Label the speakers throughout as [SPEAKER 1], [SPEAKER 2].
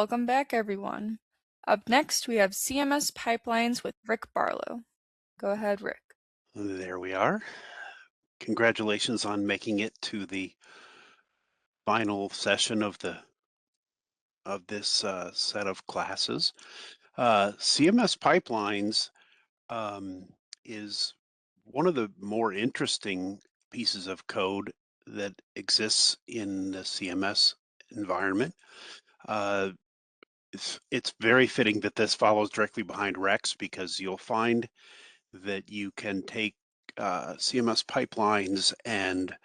[SPEAKER 1] Welcome back, everyone. Up next, we have CMS Pipelines with Rick Barlow. Go ahead, Rick.
[SPEAKER 2] There we are. Congratulations on making it to the final session of this set of classes. CMS Pipelines is one of the more interesting pieces of code that exists in the CMS environment. Uh, it's very fitting that this follows directly behind Rex because you'll find that you can take CMS pipelines and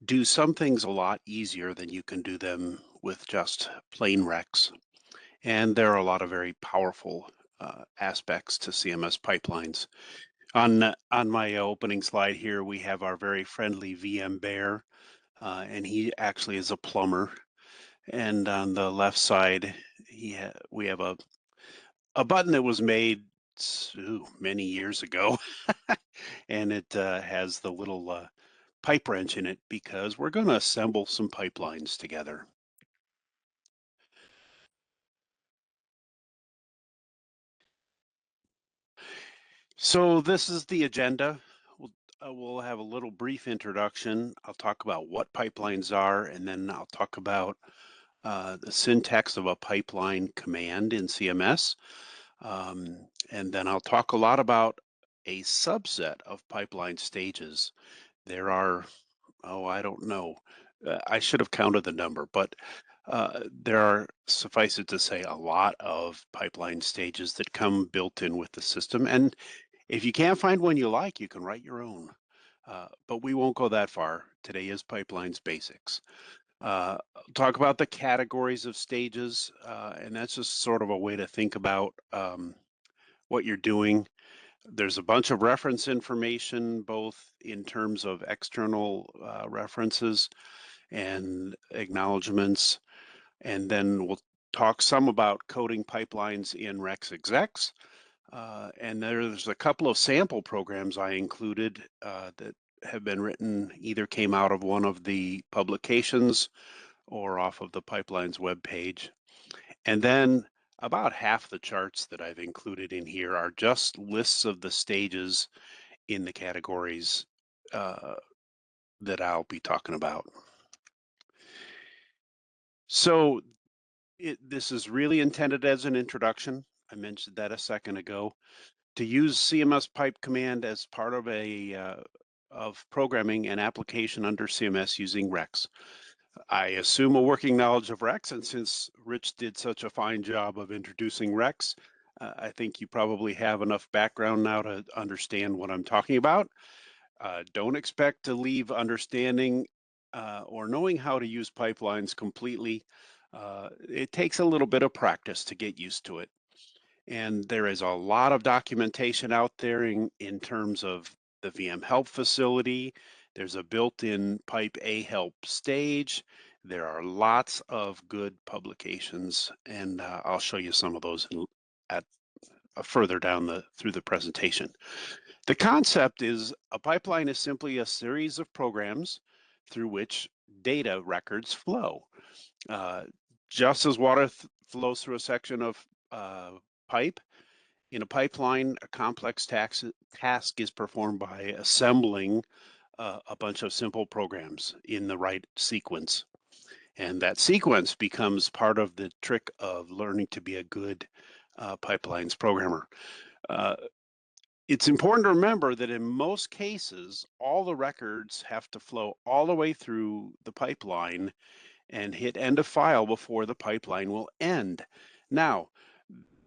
[SPEAKER 2] do some things a lot easier than you can do them with just plain Rex. And there are a lot of very powerful aspects to CMS pipelines. On my opening slide here, we have our very friendly VM Bear, and he actually is a plumber. And on the left side, we have a button that was made many years ago, and it has the little pipe wrench in it because we're going to assemble some pipelines together. So this is the agenda. We'll have a little brief introduction. I'll talk about what pipelines are, and then I'll talk about the syntax of a pipeline command in CMS. And then I'll talk a lot about a subset of pipeline stages. There are, I don't know. I should have counted the number, but there are, suffice it to say, a lot of pipeline stages that come built in with the system. And if you can't find one you like, you can write your own. But we won't go that far. Today is pipelines basics. Talk about the categories of stages, and that's just sort of a way to think about what you're doing. There's a bunch of reference information, both in terms of external references and acknowledgements. And then we'll talk some about coding pipelines in Rex execs. And there's a couple of sample programs I included that have been written, either came out of one of the publications or off of the pipelines webpage. And then about half the charts that I've included in here are just lists of the stages in the categories that I'll be talking about. So this is really intended as an introduction. I mentioned that a second ago. To use CMS pipe command as part of of programming an application under CMS using Rex. I assume a working knowledge of Rex, and since Rich did such a fine job of introducing Rex, I think you probably have enough background now to understand what I'm talking about. Don't expect to leave understanding or knowing how to use pipelines completely. It takes a little bit of practice to get used to it. And there is a lot of documentation out there in terms of the VM help facility. There's a built-in pipe A help stage. There are lots of good publications, and I'll show you some of those at further down through the presentation. The concept is a pipeline is simply a series of programs through which data records flow. Just as water flows through a section of pipe, in a pipeline, a complex task is performed by assembling a bunch of simple programs in the right sequence. And that sequence becomes part of the trick of learning to be a good pipelines programmer. It's important to remember that in most cases, all the records have to flow all the way through the pipeline and hit end of file before the pipeline will end. Now,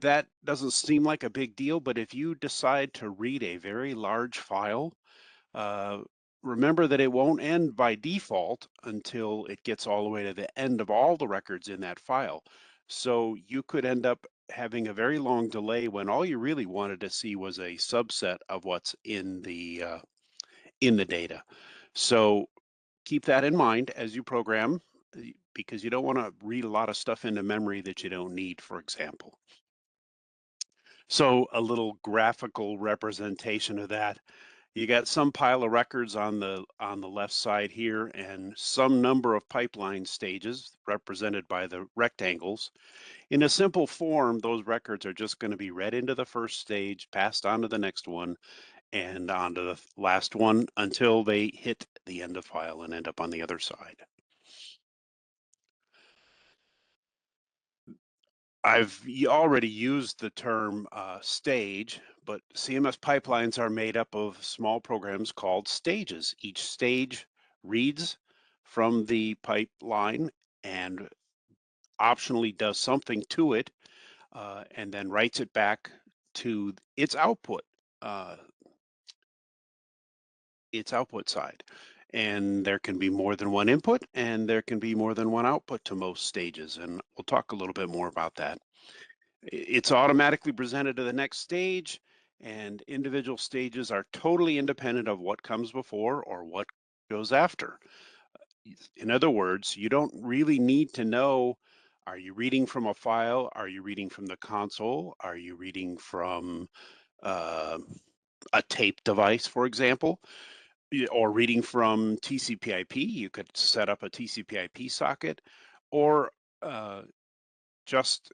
[SPEAKER 2] that doesn't seem like a big deal, but if you decide to read a very large file, remember that it won't end by default until it gets all the way to the end of all the records in that file. So you could end up having a very long delay when all you really wanted to see was a subset of what's in the data. So keep that in mind as you program, because you don't want to read a lot of stuff into memory that you don't need, for example. So a little graphical representation of that. You got some pile of records on the left side here and some number of pipeline stages represented by the rectangles. In a simple form, those records are just going to be read into the first stage, passed on to the next one, and on to the last one until they hit the end of file and end up on the other side. I've already used the term stage, but CMS pipelines are made up of small programs called stages. Each stage reads from the pipeline and optionally does something to it, and then writes it back to uh, its output side. And there can be more than one input, and there can be more than one output to most stages. And we'll talk a little bit more about that. It's automatically presented to the next stage, and individual stages are totally independent of what comes before or what goes after. In other words, you don't really need to know, are you reading from a file? Are you reading from the console? Are you reading from uh, a tape device, for example? Or reading from TCP/IP? You could set up a TCP/IP socket, or just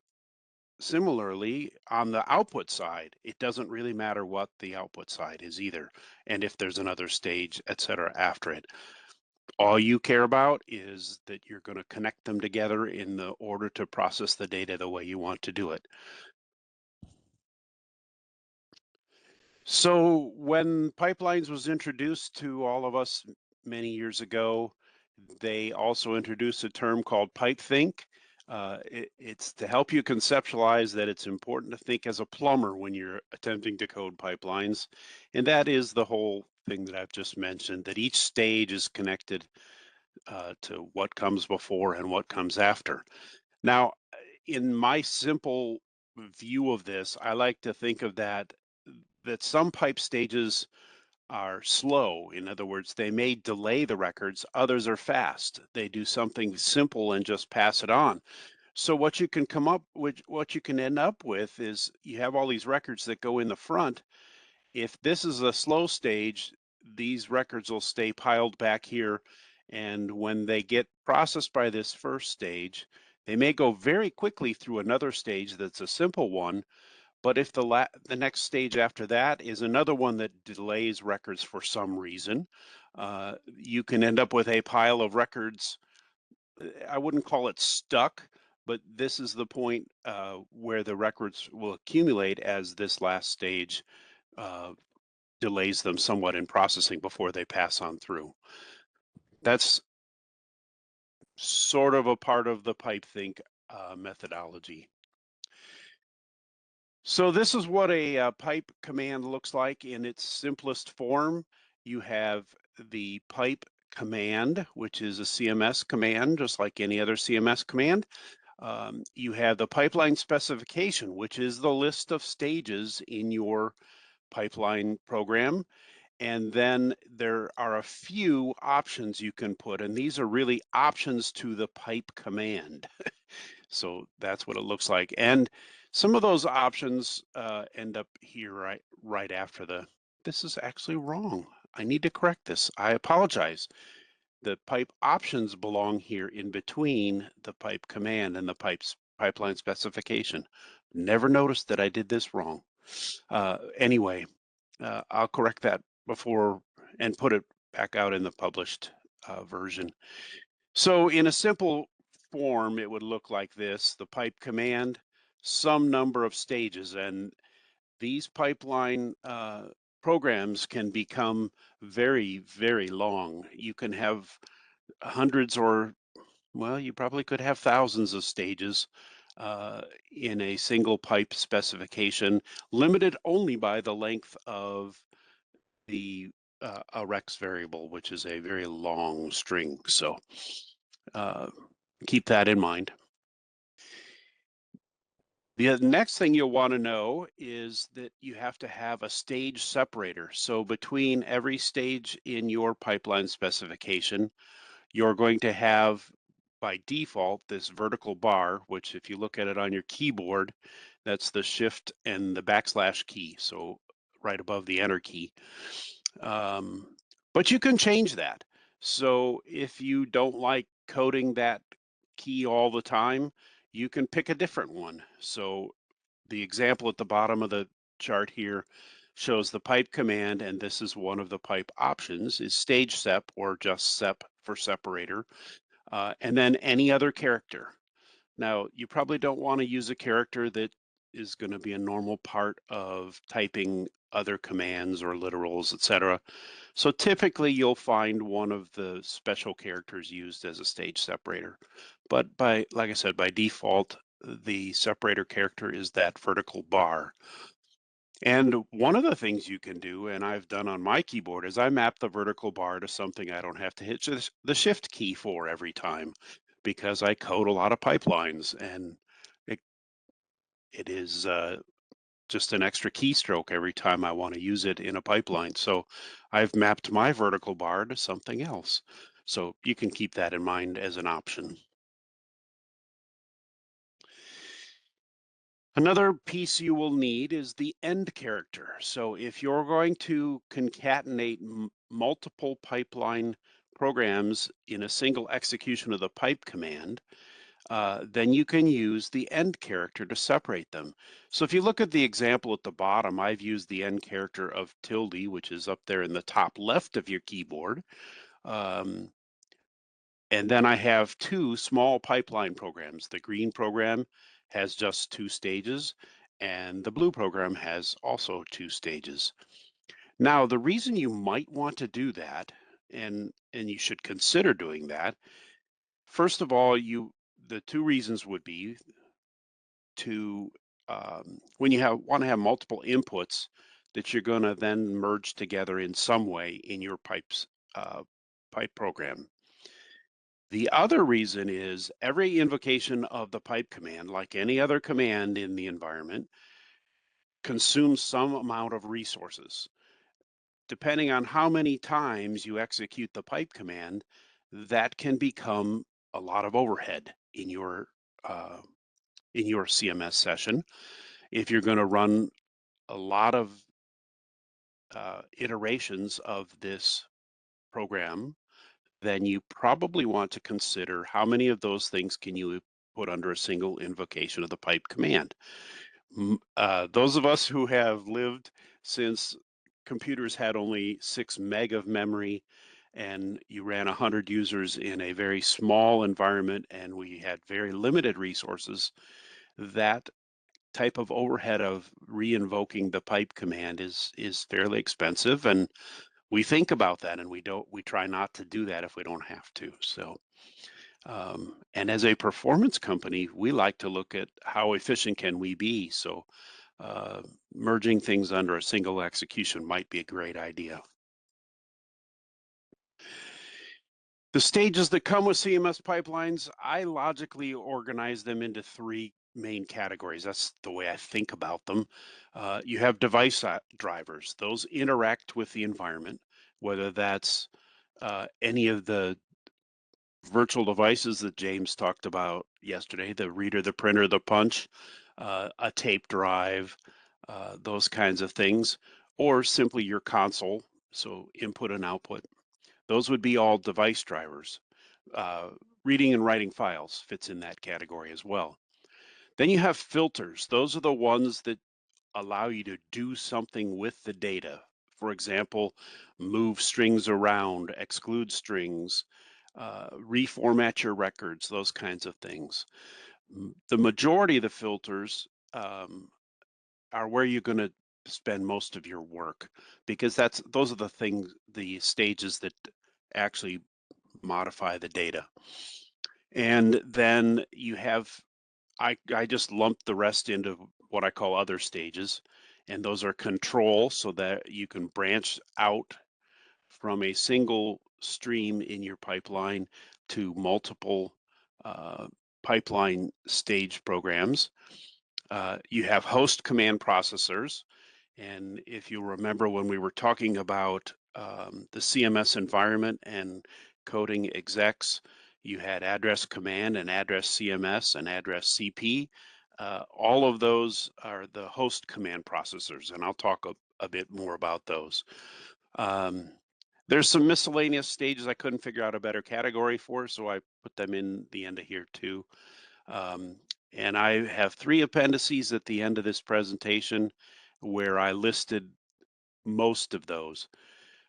[SPEAKER 2] similarly, on the output side, it doesn't really matter what the output side is either, and if there's another stage, et cetera, after it. All you care about is that you're going to connect them together in the order to process the data the way you want to do it. So when pipelines was introduced to all of us many years ago, they also introduced a term called pipe think. It's to help you conceptualize that it's important to think as a plumber when you're attempting to code pipelines. And that is the whole thing that I've just mentioned, that each stage is connected to what comes before and what comes after. Now, in my simple view of this, I like to think of that some pipe stages are slow. In other words, they may delay the records, others are fast. They do something simple and just pass it on. So what you can come up with, what you can end up with is you have all these records that go in the front. If this is a slow stage, these records will stay piled back here. And when they get processed by this first stage, they may go very quickly through another stage that's a simple one, but if the next stage after that is another one that delays records for some reason, you can end up with a pile of records. I wouldn't call it stuck, but this is the point where the records will accumulate as this last stage uh, delays them somewhat in processing before they pass on through. That's sort of a part of the pipe think methodology. So this is what a pipe command looks like in its simplest form. You have the pipe command, which is a CMS command, just like any other CMS command. You have the pipeline specification, which is the list of stages in your pipeline program. And then there are a few options you can put, and these are really options to the pipe command. So that's what it looks like. And some of those options end up here right after this is actually wrong. I need to correct this. I apologize. The pipe options belong here in between the pipe command and the pipeline specification. Never noticed that I did this wrong. Anyway, I'll correct that before and put it back out in the published version. So in a simple form, it would look like this: the pipe command, some number of stages, and these pipeline programs can become very, very long. You can have hundreds or, well, you probably could have thousands of stages in a single pipe specification, limited only by the length of the a Rex variable, which is a very long string. So uh, keep that in mind. The next thing you'll want to know is that you have to have a stage separator. So between every stage in your pipeline specification, you're going to have by default this vertical bar, which if you look at it on your keyboard, that's the shift and the backslash key. So right above the enter key. Um, but you can change that. So if you don't like coding that key all the time, you can pick a different one. So the example at the bottom of the chart here shows the pipe command, and this is one of the pipe options, is stage sep or just sep for separator, and then any other character. Now, you probably don't want to use a character that is going to be a normal part of typing other commands or literals, etc. So typically you'll find one of the special characters used as a stage separator. But like I said, by default, the separator character is that vertical bar. And one of the things you can do, and I've done on my keyboard, is I map the vertical bar to something I don't have to hit the shift key for every time because I code a lot of pipelines and it, it is just an extra keystroke every time I want to use it in a pipeline. So I've mapped my vertical bar to something else. So you can keep that in mind as an option. Another piece you will need is the end character. So if you're going to concatenate multiple pipeline programs in a single execution of the pipe command, then you can use the end character to separate them. So if you look at the example at the bottom, I've used the end character of tilde, which is up there in the top left of your keyboard. Um, and then I have two small pipeline programs. The green program has just two stages, and the blue program has also two stages. Now, the reason you might want to do that, and you should consider doing that, first of all, the two reasons would be to when you want to have multiple inputs that you're going to then merge together in some way in your uh, pipe program. The other reason is every invocation of the pipe command, like any other command in the environment, consumes some amount of resources. Depending on how many times you execute the pipe command, that can become a lot of overhead uh, in your CMS session. If you're going to run a lot of iterations of this program, then you probably want to consider how many of those things can you put under a single invocation of the pipe command. Those of us who have lived since computers had only 6 meg of memory and you ran 100 users in a very small environment and we had very limited resources, that type of overhead of re-invoking the pipe command is fairly expensive, and we think about that and we try not to do that if we don't have to. So and as a performance company, we like to look at how efficient can we be. So uh, merging things under a single execution might be a great idea. The stages that come with CMS pipelines, I logically organize them into three main categories. That's the way I think about them. You have device drivers. Those interact with the environment, whether that's any of the virtual devices that James talked about yesterday, the reader, the printer, the punch, a tape drive, those kinds of things, or simply your console, so input and output. Those would be all device drivers. Uh, Reading and writing files fits in that category as well. Then you have filters. Those are the ones that allow you to do something with the data. For example, move strings around, exclude strings, reformat your records, those kinds of things. The majority of the filters are where you're going to spend most of your work because those are the things, the stages that actually modify the data. And then you have, I just lumped the rest into what I call other stages. And those are control so that you can branch out from a single stream in your pipeline to multiple uh, pipeline stage programs. You have host command processors. And if you remember when we were talking about the CMS environment and coding execs, you had address command and address CMS and address CP. All of those are the host command processors, and I'll talk a bit more about those. Um, there's some miscellaneous stages I couldn't figure out a better category for, so I put them in the end of here too. Um, and I have 3 appendices at the end of this presentation where I listed most of those.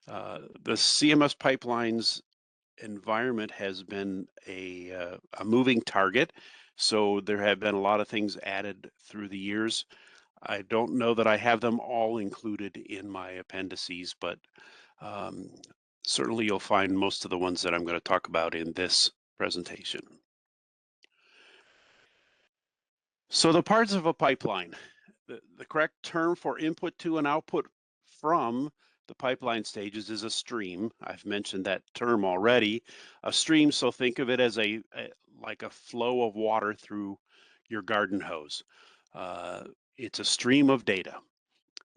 [SPEAKER 2] The CMS Pipelines environment has been a moving target, so there have been a lot of things added through the years. I don't know that I have them all included in my appendices, but um, certainly you'll find most of the ones that I'm going to talk about in this presentation. So the parts of a pipeline, the correct term for input to and output from the pipeline stages is a stream. I've mentioned that term already. A stream, so think of it as like a flow of water through your garden hose. Uh, it's a stream of data.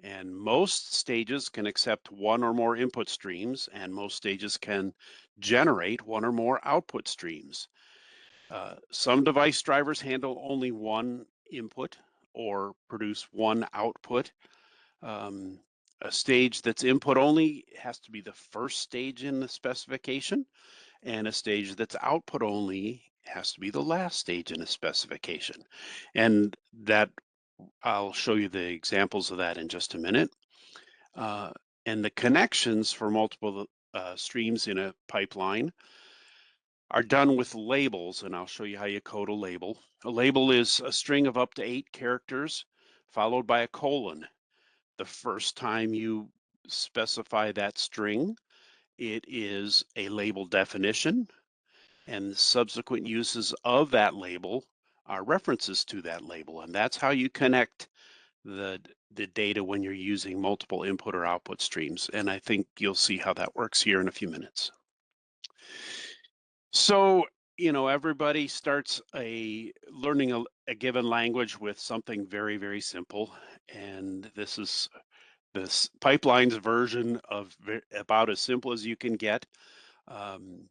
[SPEAKER 2] And most stages can accept one or more input streams, and most stages can generate one or more output streams. Some device drivers handle only one input or produce one output. Um, a stage that's input only has to be the first stage in the specification, and a stage that's output only has to be the last stage in a specification. And that I'll show you the examples of that in just a minute. Uh, and the connections for multiple streams in a pipeline are done with labels, and I'll show you how you code a label. A label is a string of up to 8 characters followed by a colon. The first time you specify that string, it is a label definition, and subsequent uses of that label are references to that label, and that's how you connect the the data when you're using multiple input or output streams. And I think you'll see how that works here in a few minutes. So, everybody starts learning a given language with something very, very simple. And this is this pipelines version of about as simple as you can get. Um,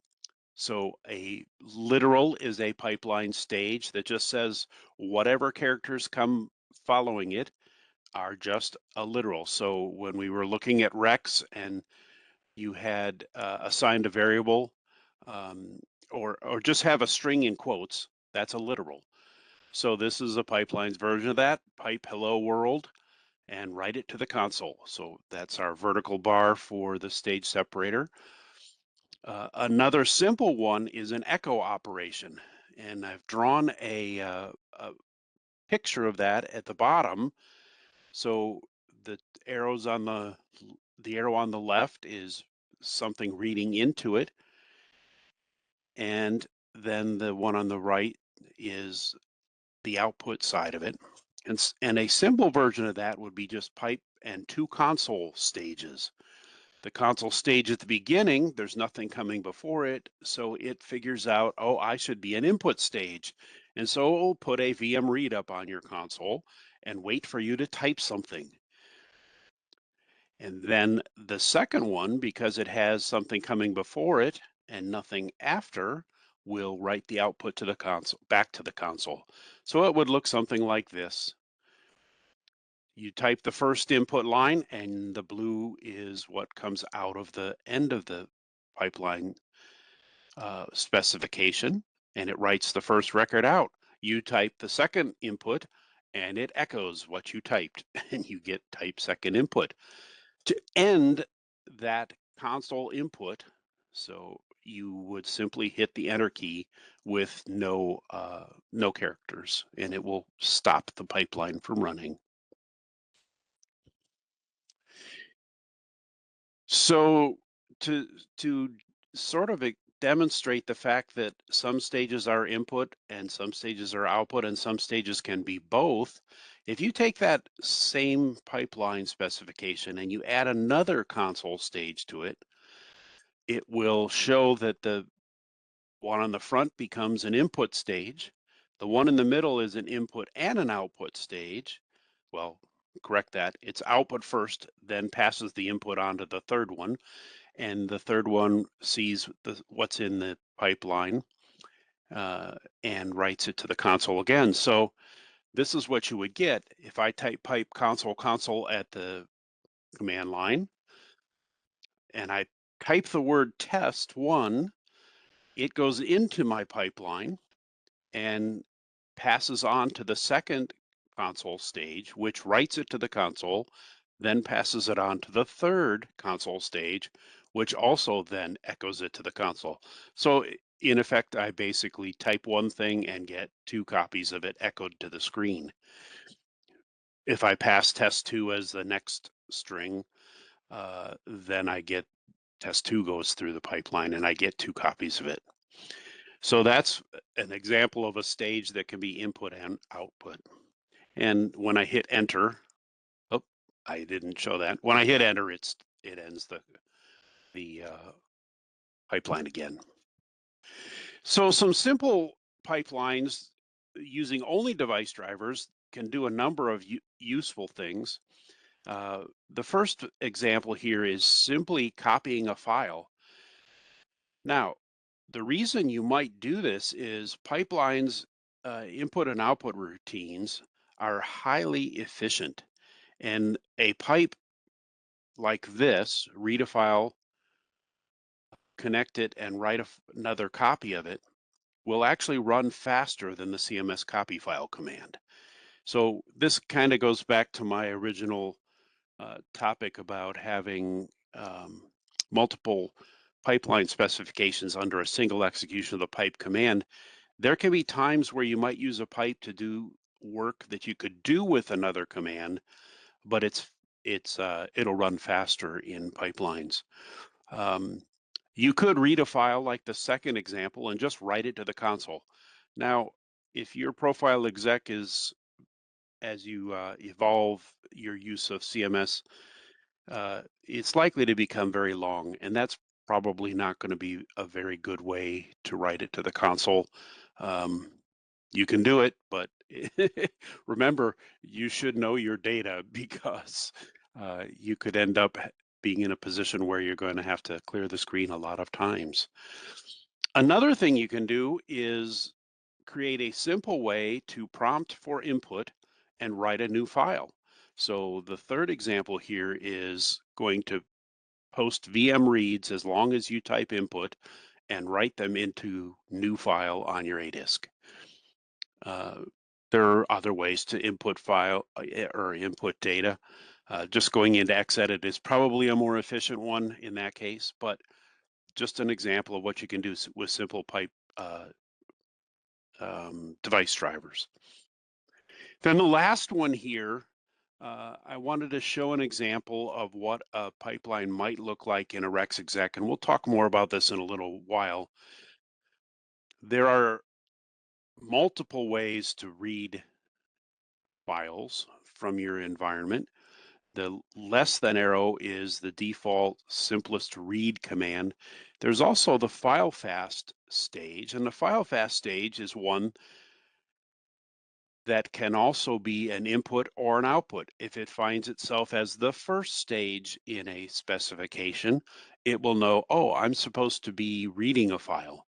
[SPEAKER 2] so a literal is a pipeline stage that just says whatever characters come following it are just a literal. So when we were looking at recs and you had assigned a variable um, or just have a string in quotes, that's a literal. So this is a pipelines version of that, pipe hello world, and write it to the console. So that's our vertical bar for the stage separator. Another simple one is an echo operation. And I've drawn a picture of that at the bottom. So the arrows on the arrow on the left is something reading into it, and then the one on the right is the output side of it. And a simple version of that would be just pipe and 2 console stages. The console stage at the beginning, there's nothing coming before it, so it figures out, oh, I should be an input stage. And so it will put a VM read up on your console and wait for you to type something. And then the second one, because it has something coming before it and nothing after, will write the output to the console, back to the console. So it would look something like this. You type the first input line, and the blue is what comes out of the end of the pipeline specification, and it writes the first record out. You type the second input, and it echoes what you typed, and you get type second input. To end that console input, so you would simply hit the enter key with no characters, and it will stop the pipeline from running. So to to sort of demonstrate the fact that some stages are input and some stages are output and some stages can be both, if you take that same pipeline specification and you add another console stage to it, it will show that the one on the front becomes an input stage. The one in the middle is an input and an output stage. Well, correct that. It's output first, then passes the input on to the third one. And the third one sees what's in the pipeline and writes it to the console again. So this is what you would get if I type pipe console console at the command line. and I type the word test one, it goes into my pipeline and passes on to the second console stage, which writes it to the console, then passes it on to the third console stage, which also then echoes it to the console. So in effect, I basically type one thing and get two copies of it echoed to the screen. If I pass test two as the next string, then I get test two goes through the pipeline and I get two copies of it. So that's an example of a stage that can be input and output. And when I hit enter, oh, I didn't show that. When I hit enter, it ends the pipeline again. So some simple pipelines using only device drivers can do a number of useful things. The first example here is simply copying a file. Now, the reason you might do this is pipelines, input and output routines are highly efficient. And a pipe like this, read a file, connect it, and write another copy of it, will actually run faster than the CMS copy file command. So this kind of goes back to my original topic about having multiple pipeline specifications under a single execution of the pipe command. There can be times where you might use a pipe to do work that you could do with another command, but it'll run faster in pipelines. Um, you could read a file like the second example and just write it to the console. Now, if your profile exec is, as you evolve your use of CMS, it's likely to become very long, and that's probably not going to be a very good way to write it to the console. Um, you can do it, but remember, you should know your data because you could end up being in a position where you're going to have to clear the screen a lot of times. Another thing you can do is create a simple way to prompt for input and write a new file. So the third example here is going to post VM reads as long as you type input and write them into new file on your A disk. There are other ways to input file or input data. Just going into Xedit is probably a more efficient one in that case, but just an example of what you can do with simple pipe device drivers. Then the last one here, I wanted to show an example of what a pipeline might look like in a Rex exec, and we'll talk more about this in a little while. There are multiple ways to read files from your environment. The less than arrow is the default simplest read command. There's also the file fast stage, and the file fast stage is one that can also be an input or an output. If it finds itself as the first stage in a specification, it will know, oh, I'm supposed to be reading a file.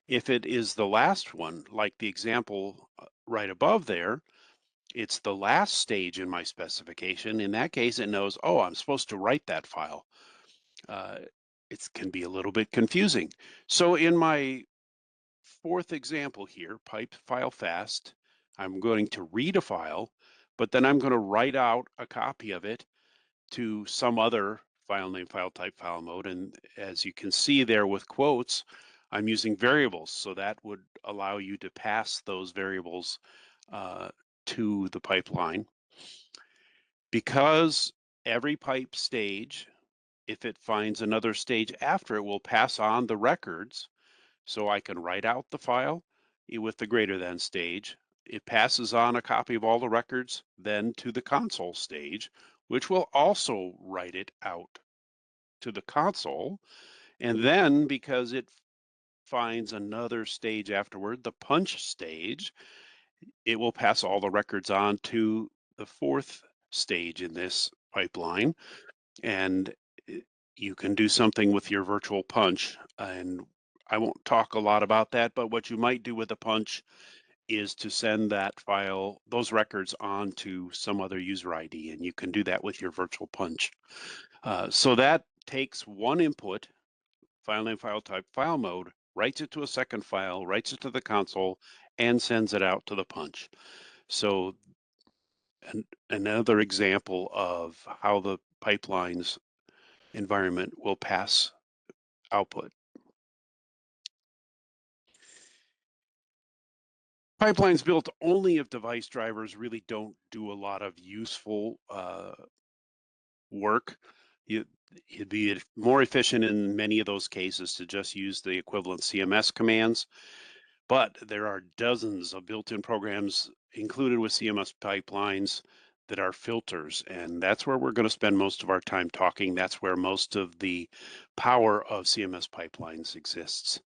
[SPEAKER 2] If it is the last one, like the example right above there, it's the last stage in my specification. In that case, it knows, oh, I'm supposed to write that file. Uh, it can be a little bit confusing. So in my fourth example here, pipe file fast, I'm going to read a file, but then I'm going to write out a copy of it to some other file name, file type, file mode. And as you can see there with quotes, I'm using variables. So that would allow you to pass those variables to the pipeline. Because every pipe stage, if it finds another stage after it, will pass on the records. So I can write out the file with the greater than stage. It passes on a copy of all the records then to the console stage, which will also write it out to the console. And then because it finds another stage afterward, the punch stage, it will pass all the records on to the fourth stage in this pipeline. And you can do something with your virtual punch. And I won't talk a lot about that, but what you might do with a punch is to send that file, those records on to some other user ID, and you can do that with your virtual punch. So that takes one input, file name, file type, file mode, writes it to a second file, writes it to the console, and sends it out to the punch. So another example of how the pipelines environment will pass output. Pipelines built only of device drivers really don't do a lot of useful work. You, it'd be more efficient in many of those cases to just use the equivalent CMS commands, but there are dozens of built-in programs included with CMS pipelines that are filters, and that's where we're going to spend most of our time talking. That's where most of the power of CMS pipelines exists.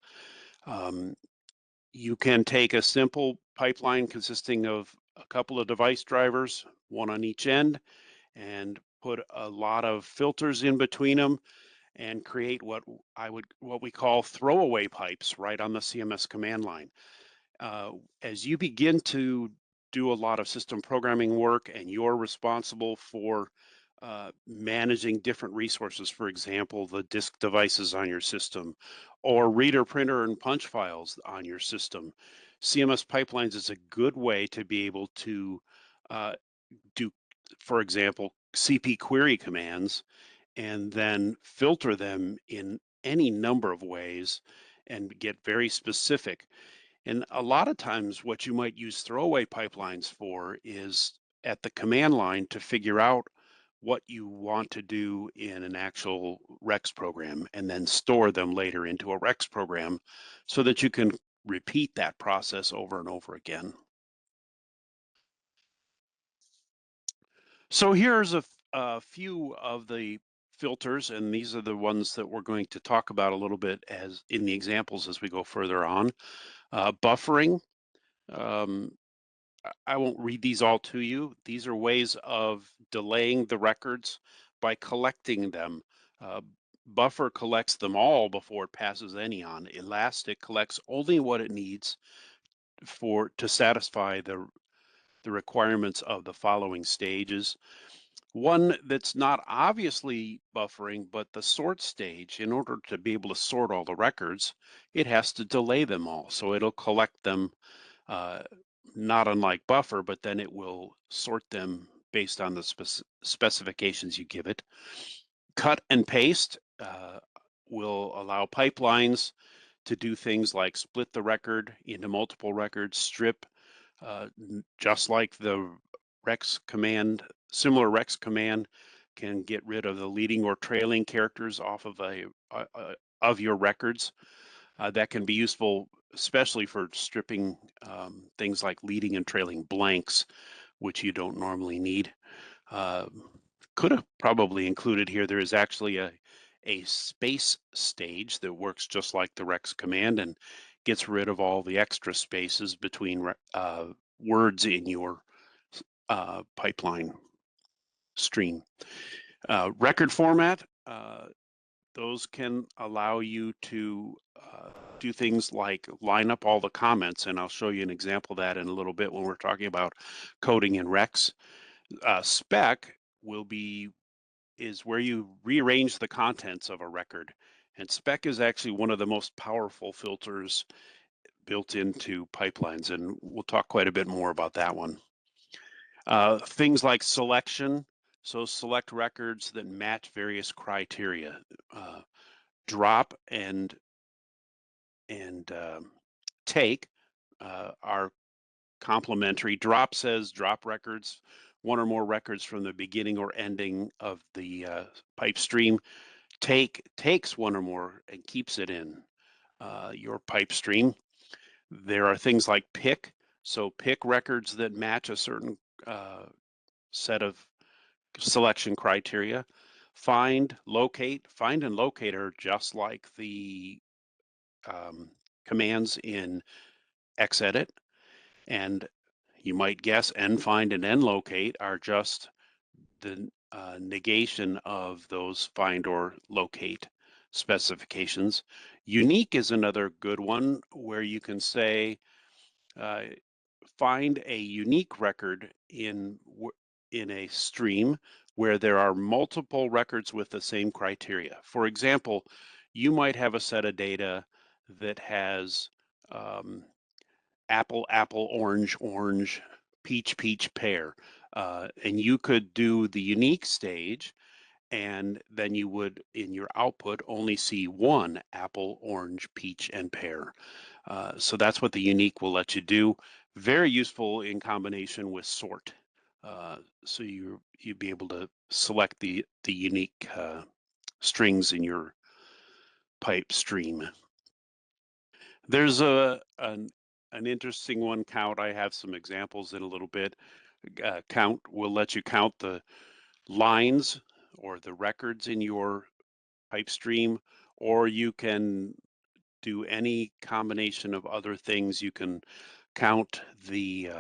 [SPEAKER 2] You can take a simple pipeline consisting of a couple of device drivers, one on each end, and put a lot of filters in between them and create what we call throwaway pipes right on the CMS command line. As you begin to do a lot of system programming work and you're responsible for managing different resources, for example, the disk devices on your system, or reader, printer, and punch files on your system, CMS Pipelines is a good way to be able to do, for example, CP query commands and then filter them in any number of ways and get very specific. And a lot of times what you might use throwaway pipelines for is at the command line to figure out what you want to do in an actual Rex program and then store them later into a Rex program so that you can repeat that process over and over again. So here's a few of the filters, and these are the ones that we're going to talk about a little bit as in the examples as we go further on. Buffering. Um, I won't read these all to you. These are ways of delaying the records by collecting them. Uh, Buffer collects them all before it passes any on. Elastic collects only what it needs to satisfy the requirements of the following stages. One that's not obviously buffering, but the sort stage, in order to be able to sort all the records, it has to delay them all. So it'll collect them, uh, not unlike buffer, but then it will sort them based on the specifications you give it. Cut and paste will allow pipelines to do things like split the record into multiple records, strip, just like the Rex command, similar Rex command can get rid of the leading or trailing characters off of of your records. That can be useful, especially for stripping things like leading and trailing blanks, which you don't normally need. Uh, could have probably included here, there is actually a space stage that works just like the Rex command and gets rid of all the extra spaces between words in your pipeline stream. Record format, those can allow you to do things like line up all the comments, and I'll show you an example of that in a little bit when we're talking about coding in Rex. Spec is where you rearrange the contents of a record, and spec is actually one of the most powerful filters built into pipelines, and we'll talk quite a bit more about that one. Things like selection, so select records that match various criteria. Drop and take are complementary. Drop says drop records, one or more records from the beginning or ending of the pipe stream. Take takes one or more and keeps it in your pipe stream. There are things like pick. So pick records that match a certain set of selection criteria. Find, locate. Find and locate are just like the commands in Xedit. And you might guess nfind and nlocate are just the negation of those find or locate specifications. Unique is another good one where you can say, find a unique record in a stream where there are multiple records with the same criteria. For example, you might have a set of data that has apple, apple, orange, orange, peach, peach, pear. And you could do the unique stage, and then you would, in your output, only see one apple, orange, peach, and pear. So that's what the unique will let you do. Very useful in combination with sort. So you'd be able to select the unique strings in your pipe stream. There's an interesting one, count. I have some examples in a little bit. Count will let you count the lines or the records in your pipe stream, or you can do any combination of other things. You can count the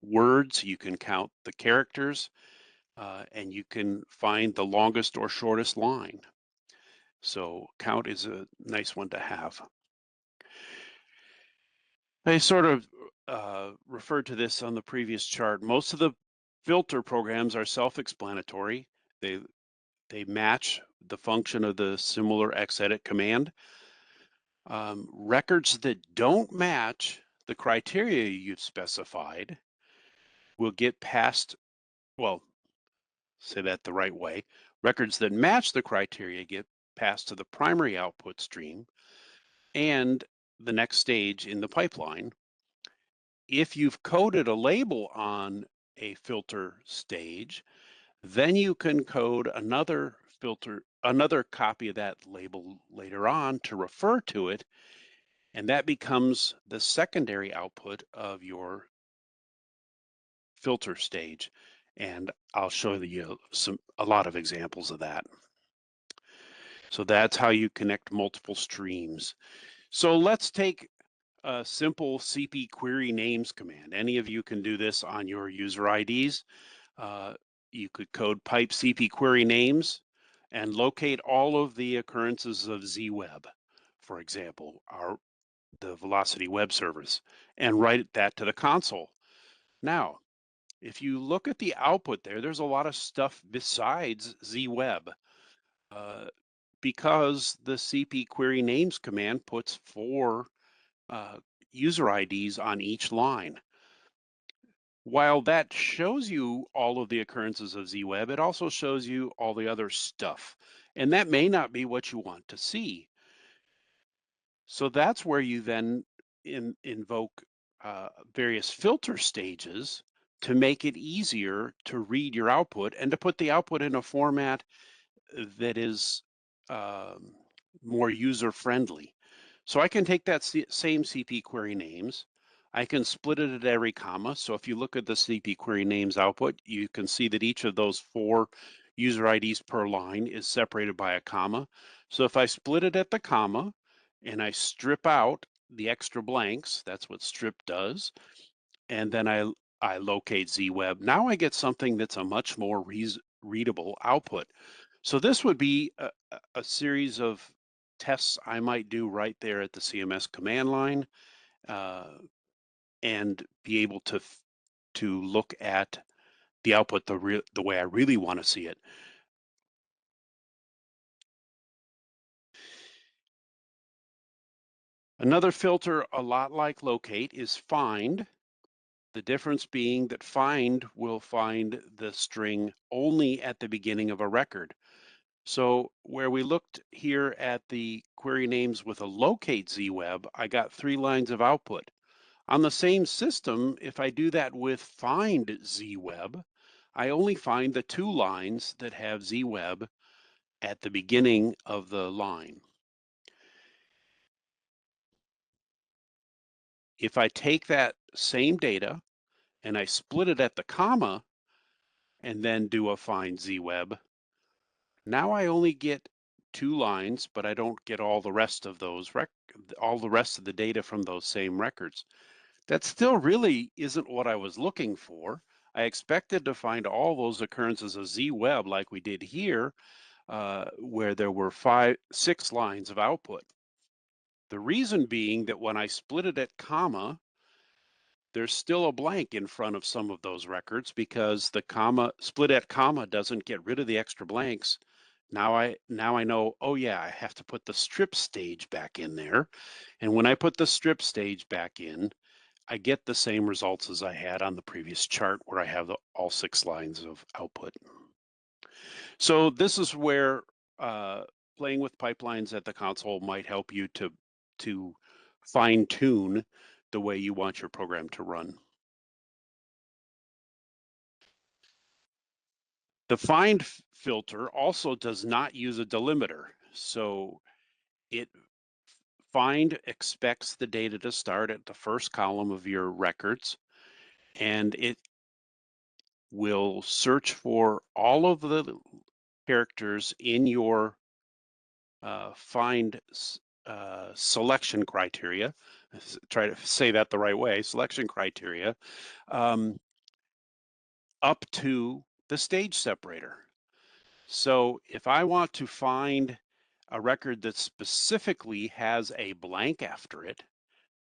[SPEAKER 2] words, you can count the characters, and you can find the longest or shortest line. So count is a nice one to have. I sort of referred to this on the previous chart. Most of the filter programs are self-explanatory. They match the function of the similar xedit command. Records that don't match the criteria you've specified will get passed, well, say that the right way. Records that match the criteria get passed to the primary output stream and the next stage in the pipeline. If you've coded a label on a filter stage, then you can code another filter, another copy of that label later on to refer to it, and that becomes the secondary output of your filter stage. And I'll show you a lot of examples of that. So that's how you connect multiple streams. So let's take a simple CP query names command. Any of you can do this on your user IDs. You could code pipe CP query names and locate all of the occurrences of ZWeb, for example, the Velocity web service, and write that to the console. Now, if you look at the output there, there's a lot of stuff besides ZWeb. Because the CP query names command puts 4 user IDs on each line. While that shows you all of the occurrences of ZWeb, it also shows you all the other stuff. And that may not be what you want to see. So that's where you then invoke various filter stages to make it easier to read your output and to put the output in a format that is more user-friendly. So I can take that same CP query names, I can split it at every comma. So if you look at the CP query names output, you can see that each of those 4 user IDs per line is separated by a comma. So if I split it at the comma and I strip out the extra blanks, that's what strip does, and then I locate ZWeb, now I get something that's a much more readable output. So this would be a series of tests I might do right there at the CMS command line, and be able to look at the output the way I really want to see it. Another filter, a lot like locate, is find. The difference being that find will find the string only at the beginning of a record. So where we looked here at the query names with a locate ZWeb, I got 3 lines of output. On the same system, if I do that with find ZWeb, I only find the 2 lines that have ZWeb at the beginning of the line. If I take that same data and I split it at the comma and then do a find ZWeb, now I only get 2 lines, but I don't get all the rest of all the rest of the data from those same records. That still really isn't what I was looking for. I expected to find all those occurrences of ZWeb like we did here, where there were 6 lines of output. The reason being that when I split it at comma, there's still a blank in front of some of those records because the comma split at comma doesn't get rid of the extra blanks. Now I know, oh yeah, I have to put the strip stage back in there. And when I put the strip stage back in, I get the same results as I had on the previous chart where I have all 6 lines of output. So this is where playing with pipelines at the console might help you to fine tune the way you want your program to run. The find filter also does not use a delimiter. So it find expects the data to start at the first column of your records, and it will search for all of the characters in your find selection criteria. Try to say that the right way, selection criteria, um, up to the stage separator. So if I want to find a record that specifically has a blank after it,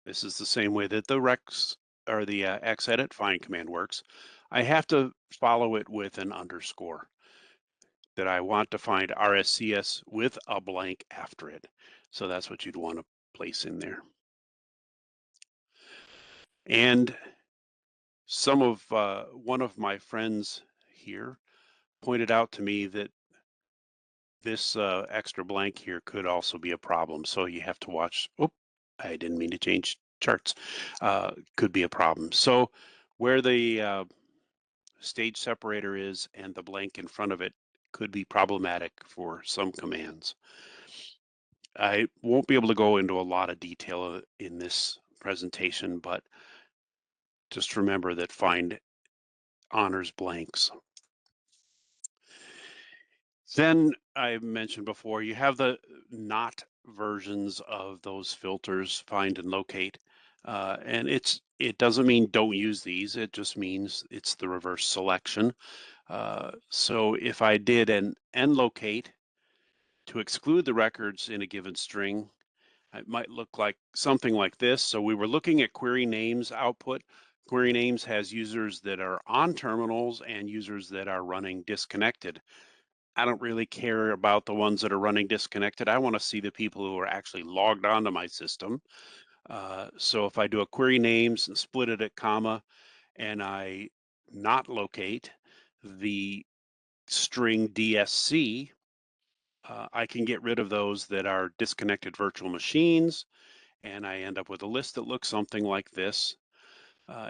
[SPEAKER 2] this is the same way that the rex or the xedit find command works. I have to follow it with an underscore that I want to find RSCS with a blank after it. So that's what you'd want to place in there. And one of my friends here pointed out to me that this extra blank here could also be a problem. So you have to watch. Oh, I didn't mean to change charts. Could be a problem. So where the stage separator is and the blank in front of it could be problematic for some commands. I won't be able to go into a lot of detail in this presentation, but just remember that find honors blanks. Then I mentioned before, you have the not versions of those filters, find and locate. And it doesn't mean don't use these, it just means it's the reverse selection. So if I did an nlocate to exclude the records in a given string, it might look like something like this. So we were looking at query names output. Query names has users that are on terminals and users that are running disconnected. I don't really care about the ones that are running disconnected. I want to see the people who are actually logged onto my system. So if I do a query names and split it at comma, and I not locate the string DSC, I can get rid of those that are disconnected virtual machines, and I end up with a list that looks something like this.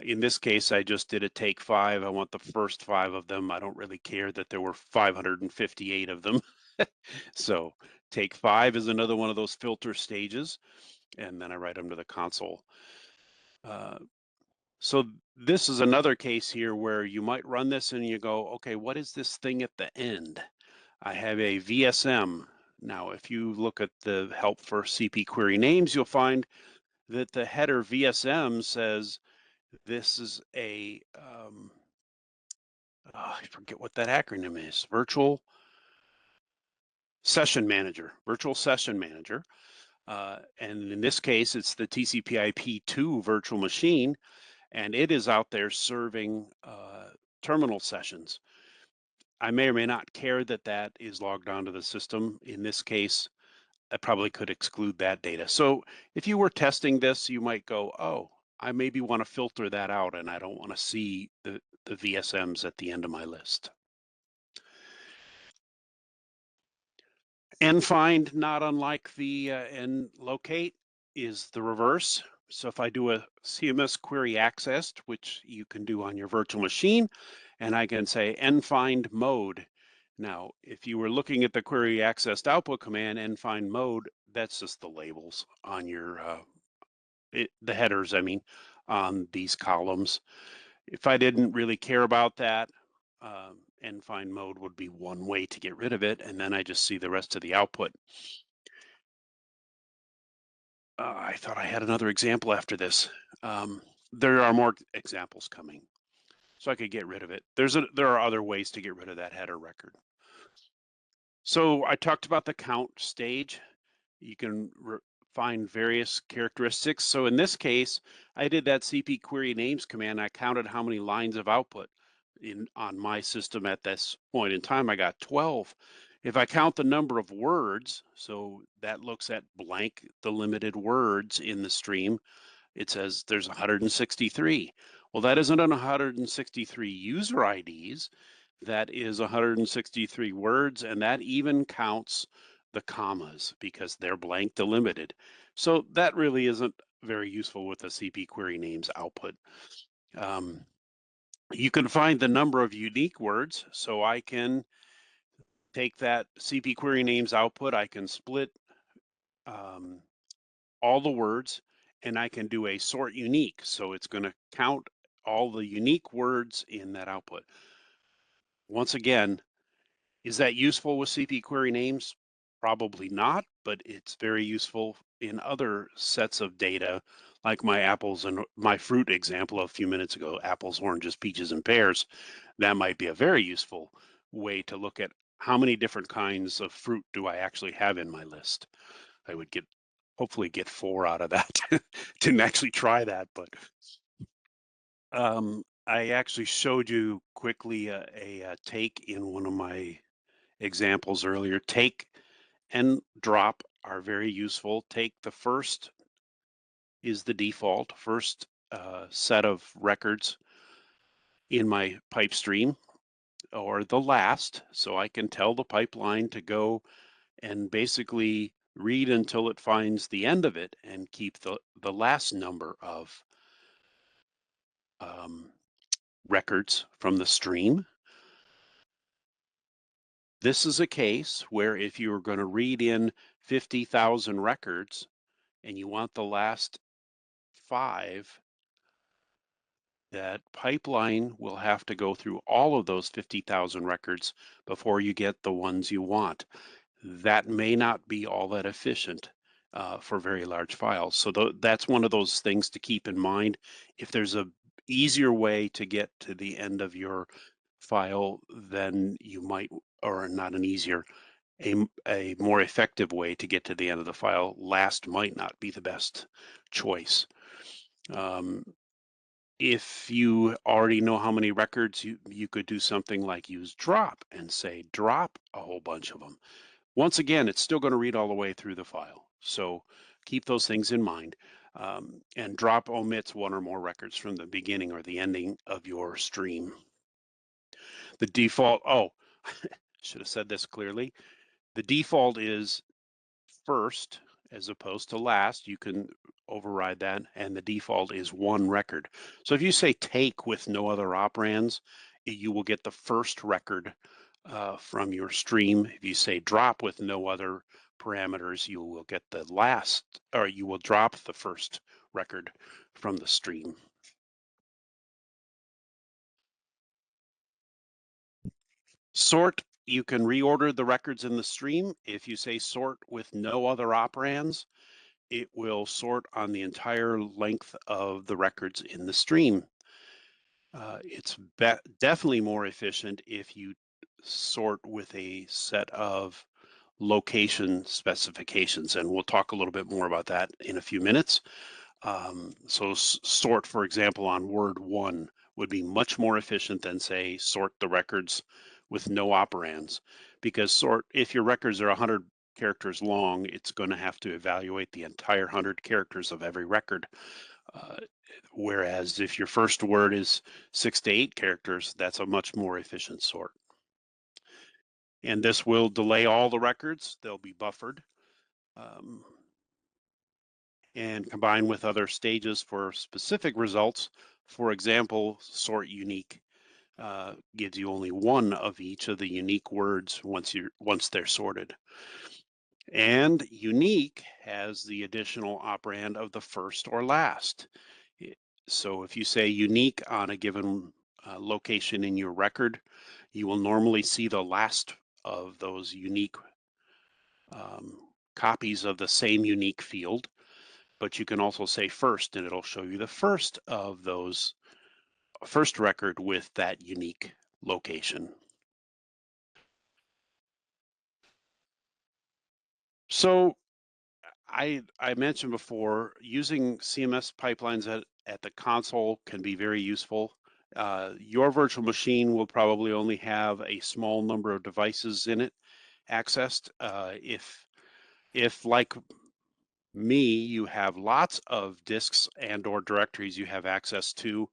[SPEAKER 2] In this case, I just did a take 5. I want the first 5 of them. I don't really care that there were 558 of them. So take 5 is another one of those filter stages, and then I write them to the console. So this is another case here where you might run this and you go, okay, what is this thing at the end? I have a VSM. Now, if you look at the help for CP query names, you'll find that the header VSM says this is a, I forget what that acronym is, virtual session manager. And in this case, it's the TCP/IP2 virtual machine, and it is out there serving terminal sessions. I may or may not care that that is logged onto the system. In this case, I probably could exclude that data. So if you were testing this, you might go, oh, I maybe want to filter that out and I don't want to see the VSMs at the end of my list. nfind, not unlike the nlocate, is the reverse. So if I do a CMS query accessed, which you can do on your virtual machine, and I can say nfind mode. Now, if you were looking at the query accessed output command, nfind mode, that's just the labels on your, the headers, I mean, on these columns. If I didn't really care about that, nfind mode would be one way to get rid of it, and then I just see the rest of the output. I thought I had another example after this. There are more examples coming, so I could get rid of it. There are other ways to get rid of that header record. So I talked about the count stage. You can find various characteristics. So in this case, I did that CP query names command. I counted how many lines of output on my system at this point in time. I got 12. If I count the number of words, so that looks at blank delimited words in the stream, it says there's 163. Well, that isn't 163 user IDs. That is 163 words, and that even counts the commas because they're blank delimited. So that really isn't very useful with the CP query names output. You can find the number of unique words, so I can take that CP query names output, I can split um, all the words, and I can do a sort unique. So it's going to count all the unique words in that output. Once again, is that useful with CP query names? Probably not, but it's very useful in other sets of data, like my apples and my fruit example a few minutes ago, apples, oranges, peaches, and pears. That might be a very useful way to look at how many different kinds of fruit do I actually have in my list. I would hopefully get 4 out of that. Didn't actually try that, but I actually showed you quickly a take in one of my examples earlier. Take and drop are very useful. Take the first is the default first set of records in my pipe stream, or the last, so I can tell the pipeline to go and basically read until it finds the end of it and keep the last number of um, records from the stream. This is a case where if you were going to read in 50,000 records and you want the last 5, that pipeline will have to go through all of those 50,000 records before you get the ones you want. That may not be all that efficient for very large files. So that's one of those things to keep in mind. If there's a easier way to get to the end of your file, then you might, or not an easier, a more effective way to get to the end of the file, last might not be the best choice. If you already know how many records, you could do something like use drop and say drop a whole bunch of them. Once again, it's still going to read all the way through the file. So keep those things in mind. And drop omits 1 or more records from the beginning or the ending of your stream. The default, should have said this clearly. The default is first as opposed to last. You can override that, and the default is 1 record. So if you say take with no other operands, you will get the first record from your stream. If you say drop with no other parameters, you will get the last, or you will drop the first record from the stream. Sort, you can reorder the records in the stream. If you say sort with no other operands, it will sort on the entire length of the records in the stream. It's definitely more efficient if you sort with a set of location specifications, and we'll talk a little bit more about that in a few minutes. So sort, for example, on word 1 would be much more efficient than, say, sort the records with no operands, because sort, if your records are 100 characters long, it's going to have to evaluate the entire 100 characters of every record. Whereas if your first word is 6 to 8 characters, that's a much more efficient sort. And this will delay all the records. They'll be buffered and combined with other stages for specific results. For example, sort unique gives you only 1 of each of the unique words once they're sorted. And unique has the additional operand of the first or last. So if you say unique on a given location in your record, you will normally see the last of those unique copies of the same unique field, but you can also say first, and it'll show you the first of those first record with that unique location. So I mentioned before, using CMS pipelines at the console can be very useful. Your virtual machine will probably only have a small number of devices in it accessed. If like me, you have lots of disks and or directories you have access to,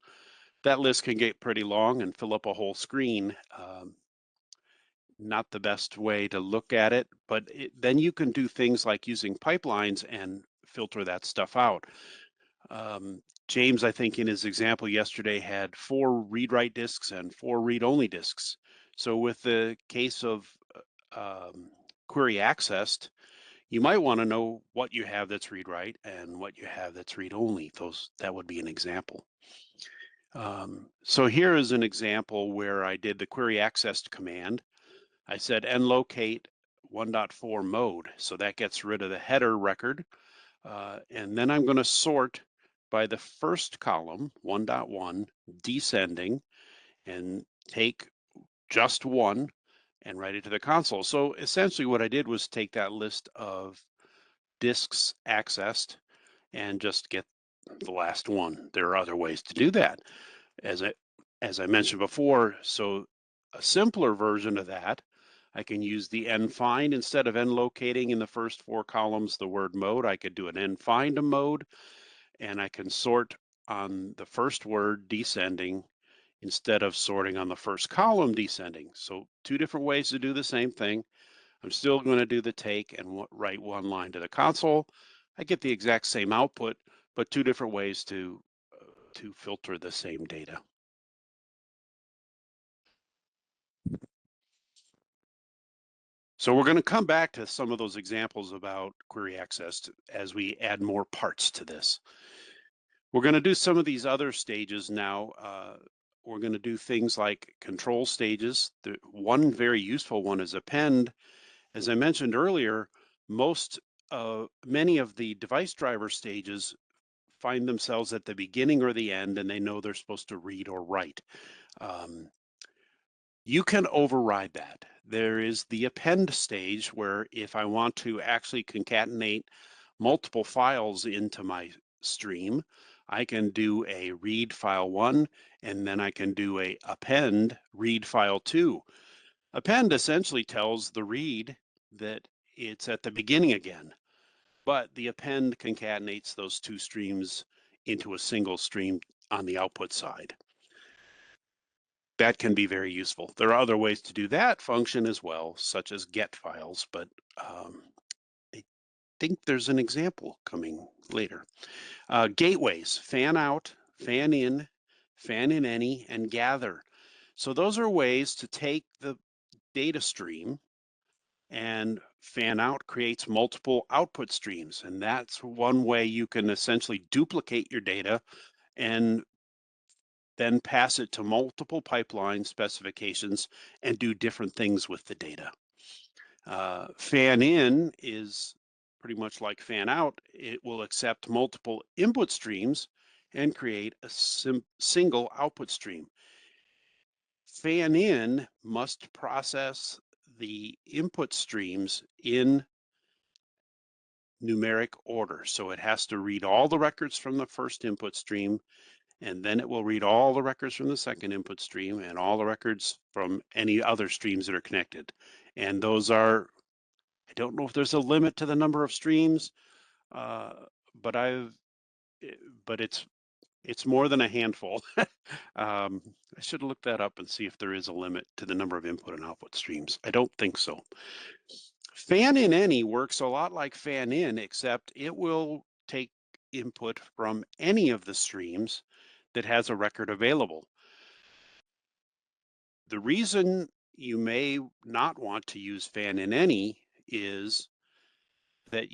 [SPEAKER 2] that list can get pretty long and fill up a whole screen. Not the best way to look at it, but then you can do things like using pipelines and filter that stuff out. James, I think in his example yesterday, had 4 read-write disks and 4 read-only disks. So with the case of query accessed, you might want to know what you have that's read-write and what you have that's read-only. That would be an example. So here is an example where I did the query accessed command. I said nlocate 1.4 mode, so that gets rid of the header record. And then I'm going to sort by the first column, 1.1, descending, and take just one and write it to the console. So essentially what I did was take that list of disks accessed and just get the last one. There are other ways to do that. As I mentioned before, so a simpler version of that, I can use the nfind instead of nlocating in the first 4 columns the word mode. I could do an nfind a mode, and I can sort on the first word descending instead of sorting on the first column descending. So 2 different ways to do the same thing. I'm still going to do the take and write one line to the console. I get the exact same output, but 2 different ways to filter the same data. So we're going to come back to some of those examples about query access as we add more parts to this. We're going to do some of these other stages now. We're going to do things like control stages. One very useful one is append. As I mentioned earlier, many of the device driver stages find themselves at the beginning or the end, and they know they're supposed to read or write. You can override that. There is the append stage where if I want to actually concatenate multiple files into my stream, I can do a read file 1, and then I can do a append read file 2. Append essentially tells the read that it's at the beginning again, but the append concatenates those 2 streams into a single stream on the output side. That can be very useful. There are other ways to do that function as well, such as get files, but I think there's an example coming later. Gateways, fan out, fan in any, and gather. So those are ways to take the data stream, and fan out creates multiple output streams. And that's one way you can essentially duplicate your data and then pass it to multiple pipeline specifications and do different things with the data. Fan in is pretty much like fan out. It will accept multiple input streams and create a single output stream. Fan in must process the input streams in numeric order. So it has to read all the records from the first input stream, and then it will read all the records from the second input stream and all the records from any other streams that are connected. And those are, I don't know if there's a limit to the number of streams, but it's more than a handful. I should look that up and see if there is a limit to the number of input and output streams. I don't think so. Fan in any works a lot like fan in, except it will take input from any of the streams that has a record available. The reason you may not want to use fan in any is that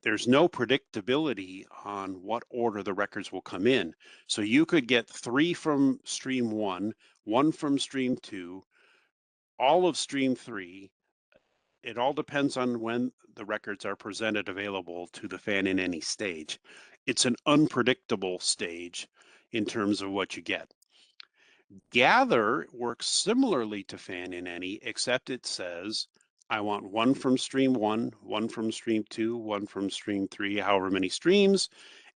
[SPEAKER 2] there's no predictability on what order the records will come in. So you could get 3 from stream 1, 1 from stream 2, all of stream 3. It all depends on when the records are presented available to the fan in any stage. It's an unpredictable stage in terms of what you get. Gather works similarly to fan in any, except it says I want one from stream one from stream two, one from stream three, however many streams.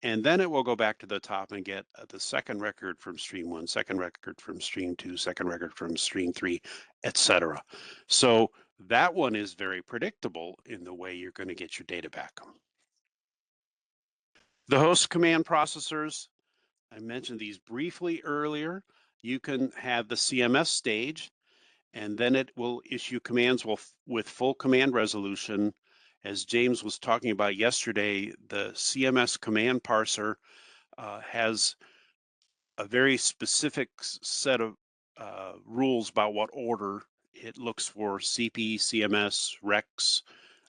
[SPEAKER 2] And then it will go back to the top and get the second record from stream one, second record from stream two, second record from stream three, etc. So that one is very predictable in the way you're going to get your data back. The host command processors, I mentioned these briefly earlier. You can have the CMS stage, and then it will issue commands with full command resolution. As James was talking about yesterday, the CMS command parser has a very specific set of rules about what order it looks for CP, CMS, REX,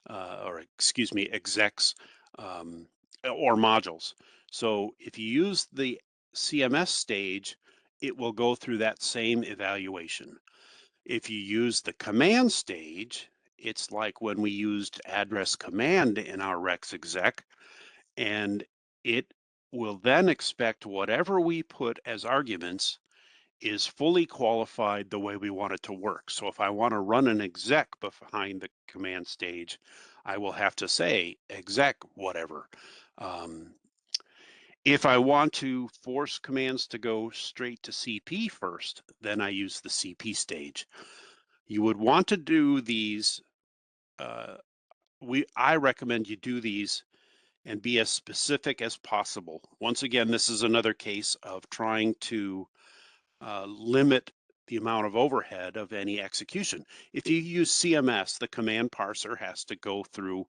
[SPEAKER 2] or excuse me, execs, or modules. So if you use the CMS stage, it will go through that same evaluation. If you use the command stage, it's like when we used address command in our REX exec, and it will then expect whatever we put as arguments is fully qualified the way we want it to work. So if I want to run an exec behind the command stage, I will have to say exec whatever. If I want to force commands to go straight to CP first, then I use the CP stage. You would want to do these, I recommend you do these and be as specific as possible. Once again, this is another case of trying to limit the amount of overhead of any execution. If you use CMS, the command parser has to go through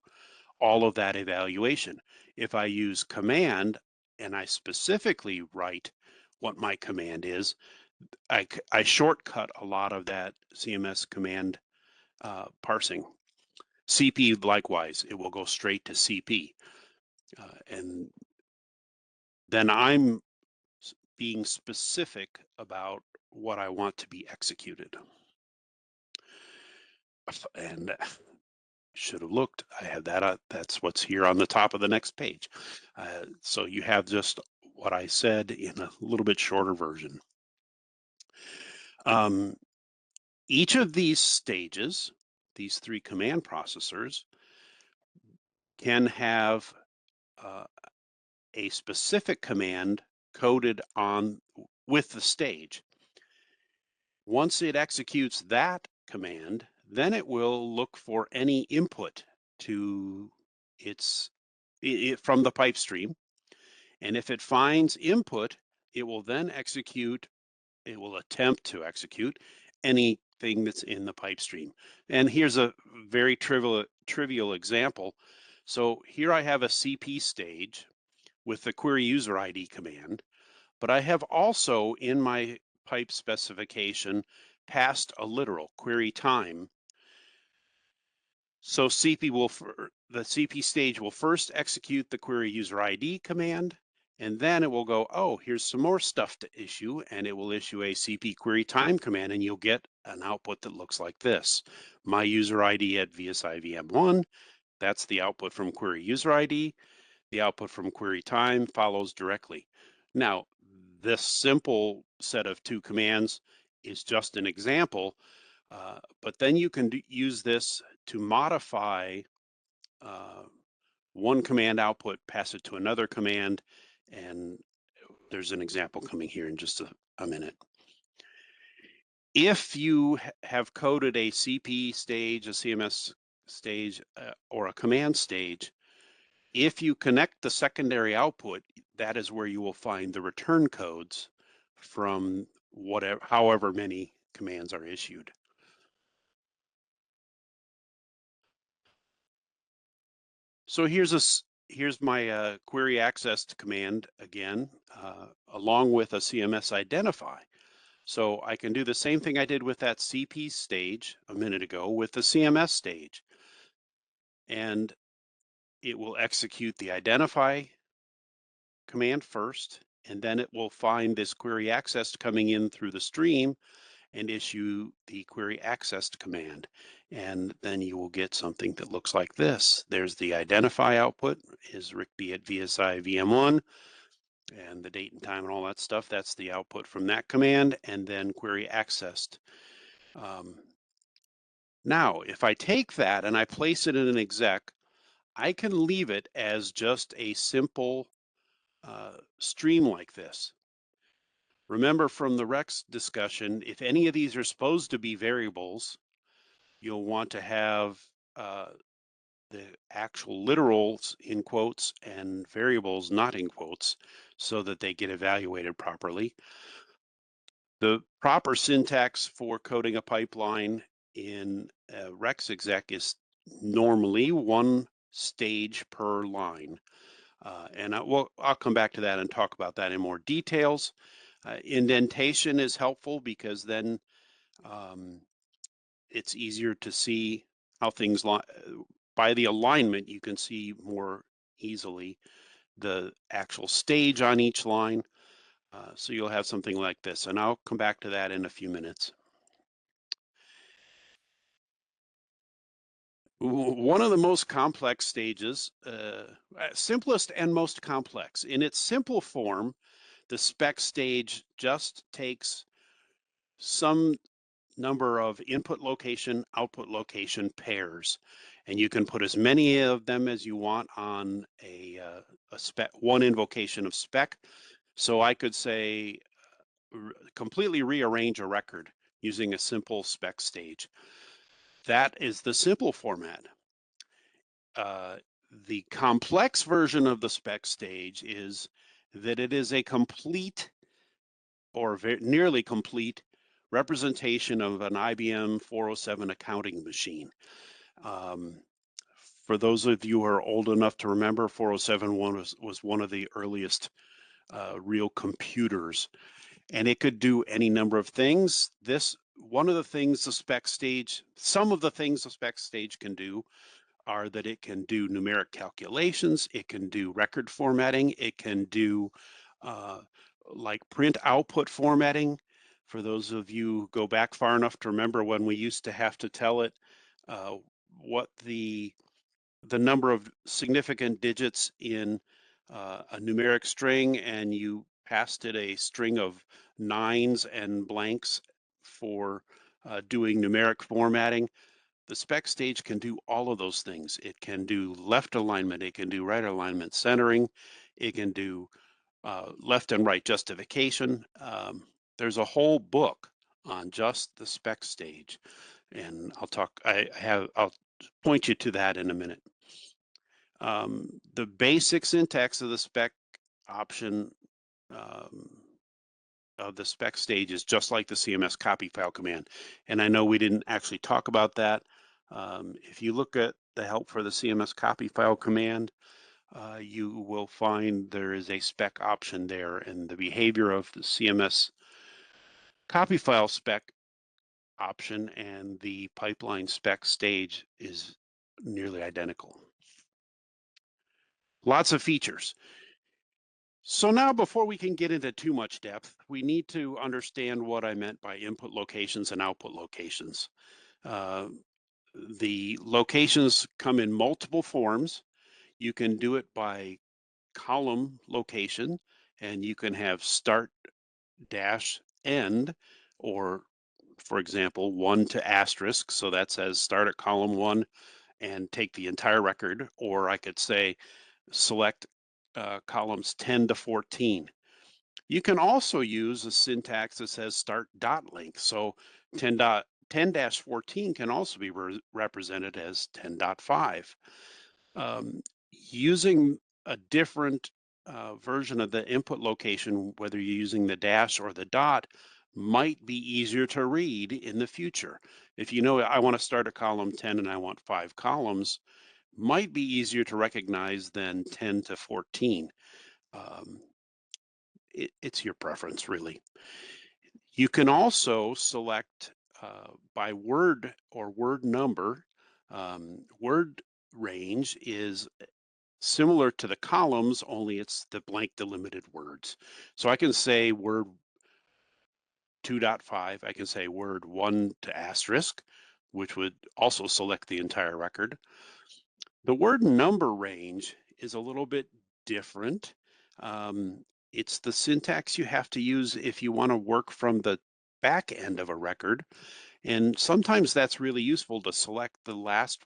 [SPEAKER 2] all of that evaluation. If I use command and I specifically write what my command is, I shortcut a lot of that CMS command parsing. CP, likewise, it will go straight to CP. And then I'm being specific about what I want to be executed. And should have looked. I have that. That's what's here on the top of the next page. So you have just what I said in a little bit shorter version. Each of these stages, these three command processors, can have a specific command coded on with the stage. Once it executes that command, then it will look for any input to from the pipe stream. And if it finds input, it will then it will attempt to execute anything that's in the pipe stream. And here's a very trivial example. So here I have a CP stage with the query user ID command, but I have also in my pipe specification passed a literal query time. So the CP stage will first execute the query user ID command, and then it will go, oh, here's some more stuff to issue, and it will issue a CP query time command, and you'll get an output that looks like this. My user ID at VSI VM1, that's the output from query user ID. The output from query time follows directly. Now, this simple set of two commands is just an example, but then you can use this to modify one command output, pass it to another command, and there's an example coming here in just a minute. If you have coded a CP stage, a CMS stage, or a command stage, if you connect the secondary output, that is where you will find the return codes from however many commands are issued. So here's my query access command again, along with a CMS identify. So I can do the same thing I did with that CP stage a minute ago with the CMS stage. And it will execute the identify command first, and then it will find this query accessed coming in through the stream and issue the query accessed command. And then you will get something that looks like this. There's the identify output, is Rick at VSI VM1, and the date and time and all that stuff. That's the output from that command, and then query accessed. Now, if I take that and I place it in an exec, I can leave it as just a simple stream like this. Remember from the Rex discussion, if any of these are supposed to be variables, you'll want to have the actual literals in quotes and variables not in quotes so that they get evaluated properly. The proper syntax for coding a pipeline in Rex exec is normally one stage per line. I'll come back to that and talk about that in more details. Indentation is helpful because then um, it's easier to see how things by the alignment, you can see more easily the actual stage on each line. So you'll have something like this, and I'll come back to that in a few minutes. One of the most complex stages, simplest and most complex. In its simple form, the spec stage just takes some number of input location, output location pairs, and you can put as many of them as you want on a spec, one invocation of spec. So I could say completely rearrange a record using a simple spec stage. That is the simple format. The complex version of the spec stage is that it is a complete or nearly complete representation of an IBM 407 accounting machine. Um, for those of you who are old enough to remember, 407 was one of the earliest real computers, and it could do any number of things. One of the things the spec stage, some of the things the spec stage can do are that it can do numeric calculations, it can do record formatting, it can do uh, like print output formatting. For those of you who go back far enough to remember when we used to have to tell it uh, what the number of significant digits in a numeric string, and you passed it a string of nines and blanks for doing numeric formatting. The spec stage can do all of those things. It can do left alignment, it can do right alignment centering, it can do left and right justification. There's a whole book on just the spec stage, and I'll point you to that in a minute. The basic syntax of the spec option um, of the spec stage is just like the CMS copy file command. And I know we didn't actually talk about that. If you look at the help for the CMS copy file command, you will find there is a spec option there, and the behavior of the CMS copy file spec option and the pipeline spec stage is nearly identical. Lots of features. So now before we can get into too much depth, we need to understand what I meant by input locations and output locations. Uh, the locations come in multiple forms. You can do it by column location, and you can have start dash end, or for example, 1 to asterisk. So that says start at column 1 and take the entire record. Or I could say select columns 10 to 14. You can also use a syntax that says start dot length. So 10-14 can also be represented as 10.5. Using a different version of the input location, whether you're using the dash or the dot, might be easier to read in the future. If you know I want to start a column 10 and I want 5 columns, might be easier to recognize than 10 to 14. Um, it's your preference, really. You can also select by word or word number. Word range is similar to the columns, only it's the blank delimited words. So I can say word 2.5, I can say word 1 to asterisk, which would also select the entire record. The word number range is a little bit different. Um, it's the syntax you have to use if you want to work from the back end of a record. And sometimes that's really useful to select the last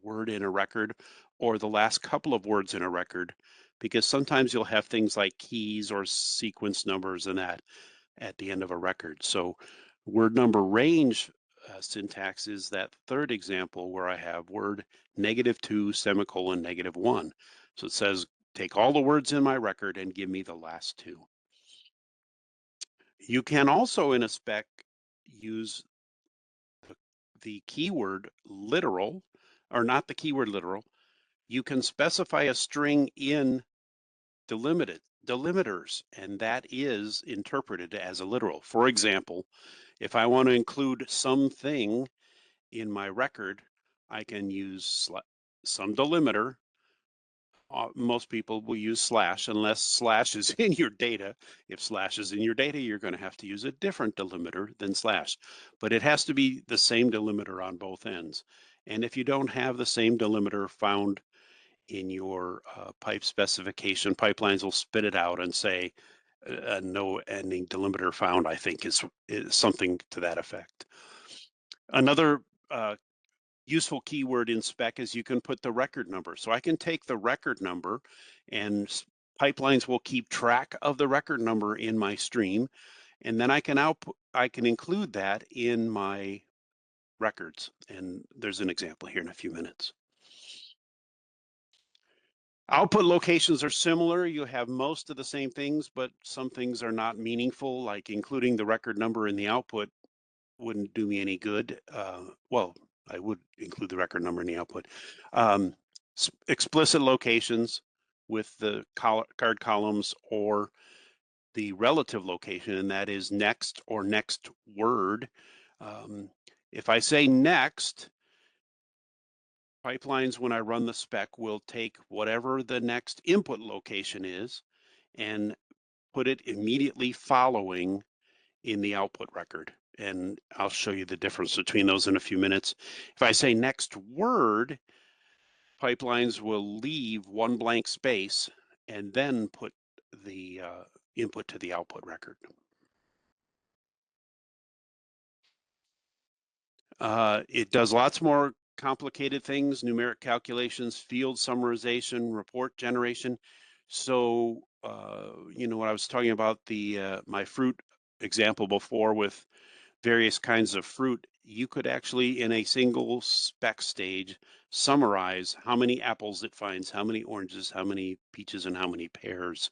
[SPEAKER 2] word in a record or the last couple of words in a record, because sometimes you'll have things like keys or sequence numbers and that at the end of a record. So word number range syntax is that third example where I have word -2 semicolon -1. So it says, take all the words in my record and give me the last two. You can also in a spec use the keyword literal, or not the keyword literal. You can specify a string in delimiters, and that is interpreted as a literal. For example, if I want to include something in my record, I can use some delimiter. Most people will use slash unless slash is in your data. If slash is in your data, you're going to have to use a different delimiter than slash, but it has to be the same delimiter on both ends. And if you don't have the same delimiter found in your pipe specification, pipelines will spit it out and say no ending delimiter found, I think is something to that effect. Another useful keyword in spec is you can put the record number. So I can take the record number, and pipelines will keep track of the record number in my stream, and then I can include that in my records. And there's an example here in a few minutes. Output locations are similar. You have most of the same things, but some things are not meaningful, like including the record number in the output wouldn't do me any good. Well, I would include the record number in the output. Explicit locations with the card columns or the relative location, and that is next or next word. If I say next, pipelines, when I run the spec, will take whatever the next input location is and put it immediately following in the output record. And I'll show you the difference between those in a few minutes. If I say next word, pipelines will leave one blank space and then put the input to the output record. It does lots more complicated things, numeric calculations, field summarization, report generation. So, you know, what I was talking about, the my fruit example before with various kinds of fruit, you could actually in a single spec stage summarize how many apples it finds, how many oranges, how many peaches, and how many pears.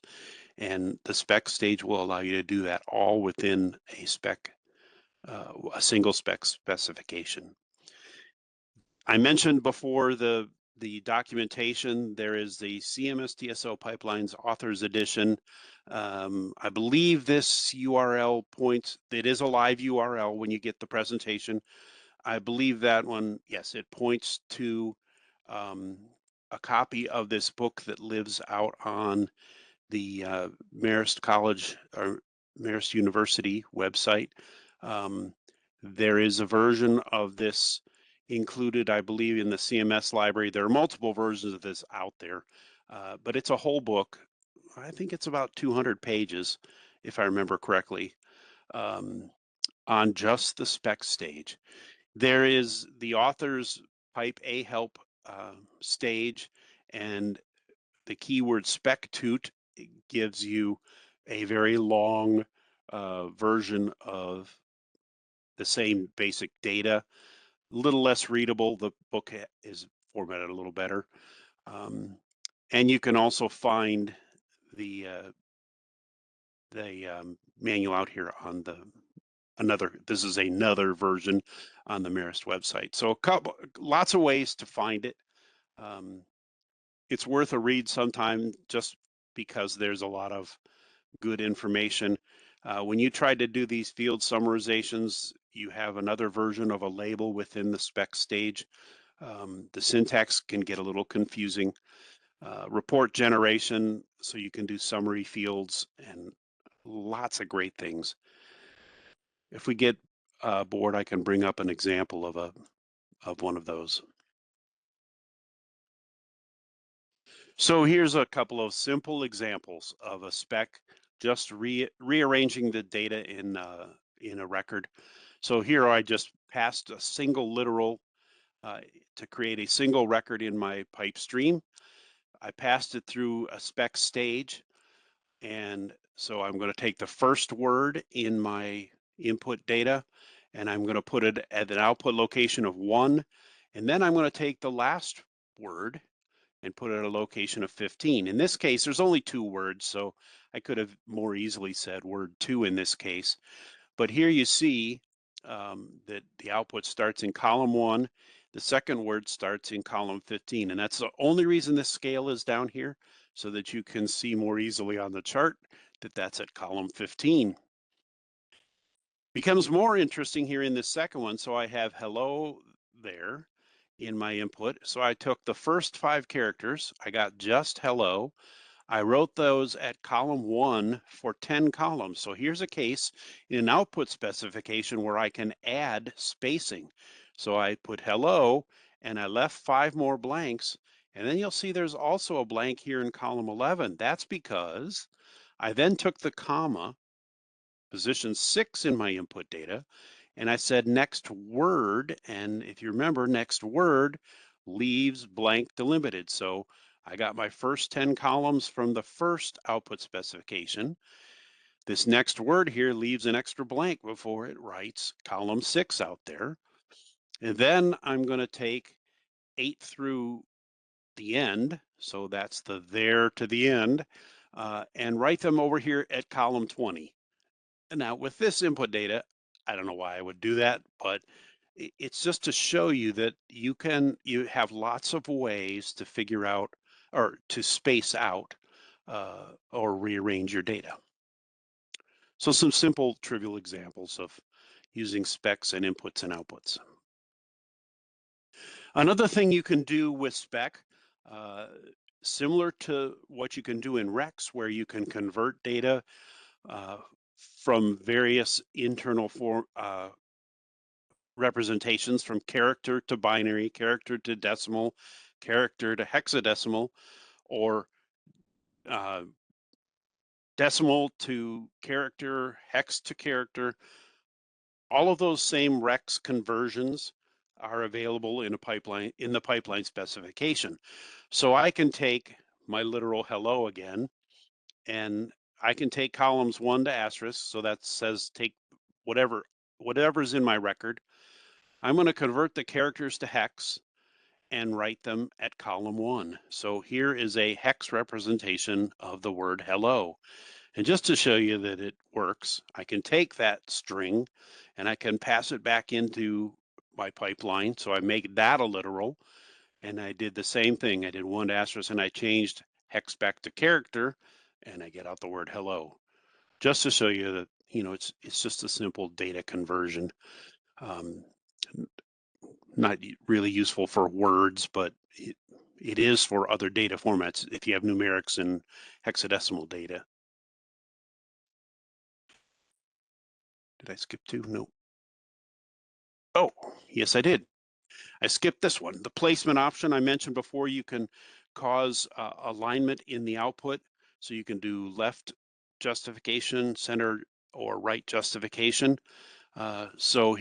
[SPEAKER 2] And the spec stage will allow you to do that all within a spec, a single spec specification. I mentioned before the documentation. There is the CMS TSO Pipelines Authors Edition. I believe this URL points, it is a live URL when you get the presentation. I believe that one, yes, it points to a copy of this book that lives out on the Marist College or Marist University website. There is a version of this included, I believe, in the CMS library. There are multiple versions of this out there, but it's a whole book. I think it's about 200 pages, if I remember correctly, on just the spec stage. There is the author's pipe A help stage, and the keyword spec toot gives you a very long version of the same basic data, a little less readable. The book is formatted a little better. And you can also find the manual out here on this is another version on the Marist website. So lots of ways to find it. It's worth a read sometime just because there's a lot of good information. When you try to do these field summarizations, you have another version of a label within the spec stage. The syntax can get a little confusing. Report generation, so you can do summary fields and lots of great things. If we get bored, I can bring up an example of one of those. So here's a couple of simple examples of a spec just rearranging the data in a record. So here I just passed a single literal to create a single record in my pipe stream. I passed it through a spec stage, and so I'm going to take the first word in my input data, and I'm going to put it at an output location of 1, and then I'm going to take the last word and put it at a location of 15. In this case, there's only 2 words, so I could have more easily said word 2 in this case. But here you see that the output starts in column 1. The second word starts in column 15. And that's the only reason this scale is down here, so that you can see more easily on the chart that that's at column 15. Becomes more interesting here in this second one. So I have hello there in my input. So I took the first 5 characters. I got just hello. I wrote those at column 1 for 10 columns. So here's a case in an output specification where I can add spacing. So I put hello and I left 5 more blanks. And then you'll see there's also a blank here in column 11. That's because I then took the comma, position 6 in my input data, and I said next word. And if you remember, next word leaves blank delimited. So I got my first 10 columns from the first output specification. This next word here leaves an extra blank before it writes column 6 out there. And then I'm going to take 8 through the end, so that's the there to the end, and write them over here at column 20. Now, with this input data, I don't know why I would do that, but it's just to show you that you have lots of ways to figure out or to space out or rearrange your data. So some simple trivial examples of using specs and inputs and outputs. Another thing you can do with spec, similar to what you can do in Rex, where you can convert data from various internal representations, from character to binary, character to decimal, character to hexadecimal, or decimal to character, hex to character. All of those same Rex conversions are available in a pipeline, in the pipeline specification. So I can take my literal hello again, and I can take columns 1 to asterisk. So that says take whatever's in my record. I'm going to convert the characters to hex and write them at column 1. So here is a hex representation of the word hello. And just to show you that it works, I can take that string and I can pass it back into my pipeline. So I make that a literal, and I did the same thing. I did 1 to asterisk and I changed hex back to character, and I get out the word hello. Just to show you that, it's just a simple data conversion. Not really useful for words, but it is for other data formats if you have numerics and hexadecimal data. Did I skip 2? No. Oh, yes, I did. I skipped this one. The placement option I mentioned before, you can cause alignment in the output. So you can do left justification, center, or right justification. So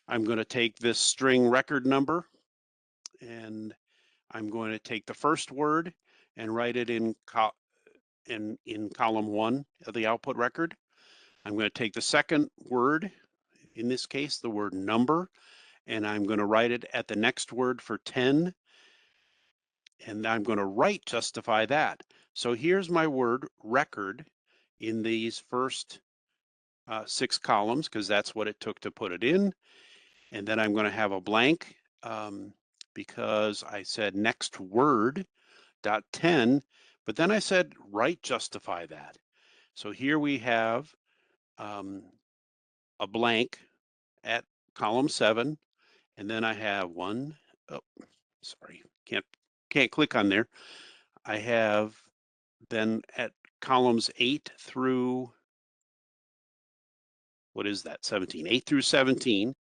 [SPEAKER 2] I'm going to take this string record number, and I'm going to take the first word and write it in column 1 of the output record. I'm going to take the second word, in this case, the word number, and I'm going to write it at the next word for 10, and I'm going to right justify that. So here's my word record in these first 6 columns, because that's what it took to put it in. And then I'm going to have a blank because I said next word dot 10, but then I said right justify that. So here we have a blank at column 7, and then I have sorry, can't click on there. I have then at columns 8 through, what is that, 17? 8 through 17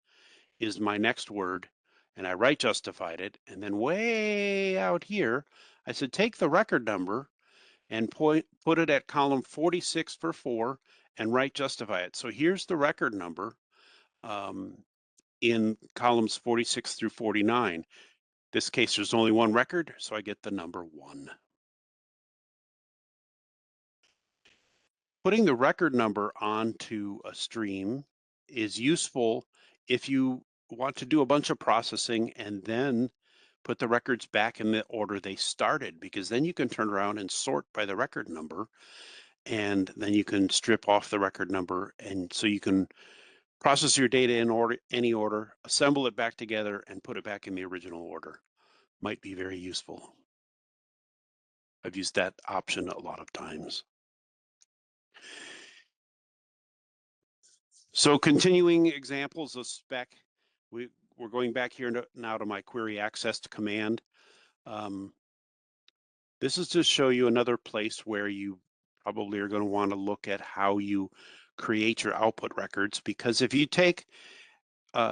[SPEAKER 2] is my next word, and I right justified it. And then way out here, I said take the record number and put it at column 46 for 4 and right justify it. So here's the record number in columns 46 through 49. This case, there's only one record, so I get the number 1. Putting the record number onto a stream is useful if you want to do a bunch of processing and then put the records back in the order they started, because then you can turn around and sort by the record number, and then you can strip off the record number, and so you can process your data in any order, assemble it back together, and put it back in the original order. Might be very useful. I've used that option a lot of times. So continuing examples of spec, we're going back here now to my query accessed command. This is to show you another place where you probably are going to want to look at how you create your output records, because if you take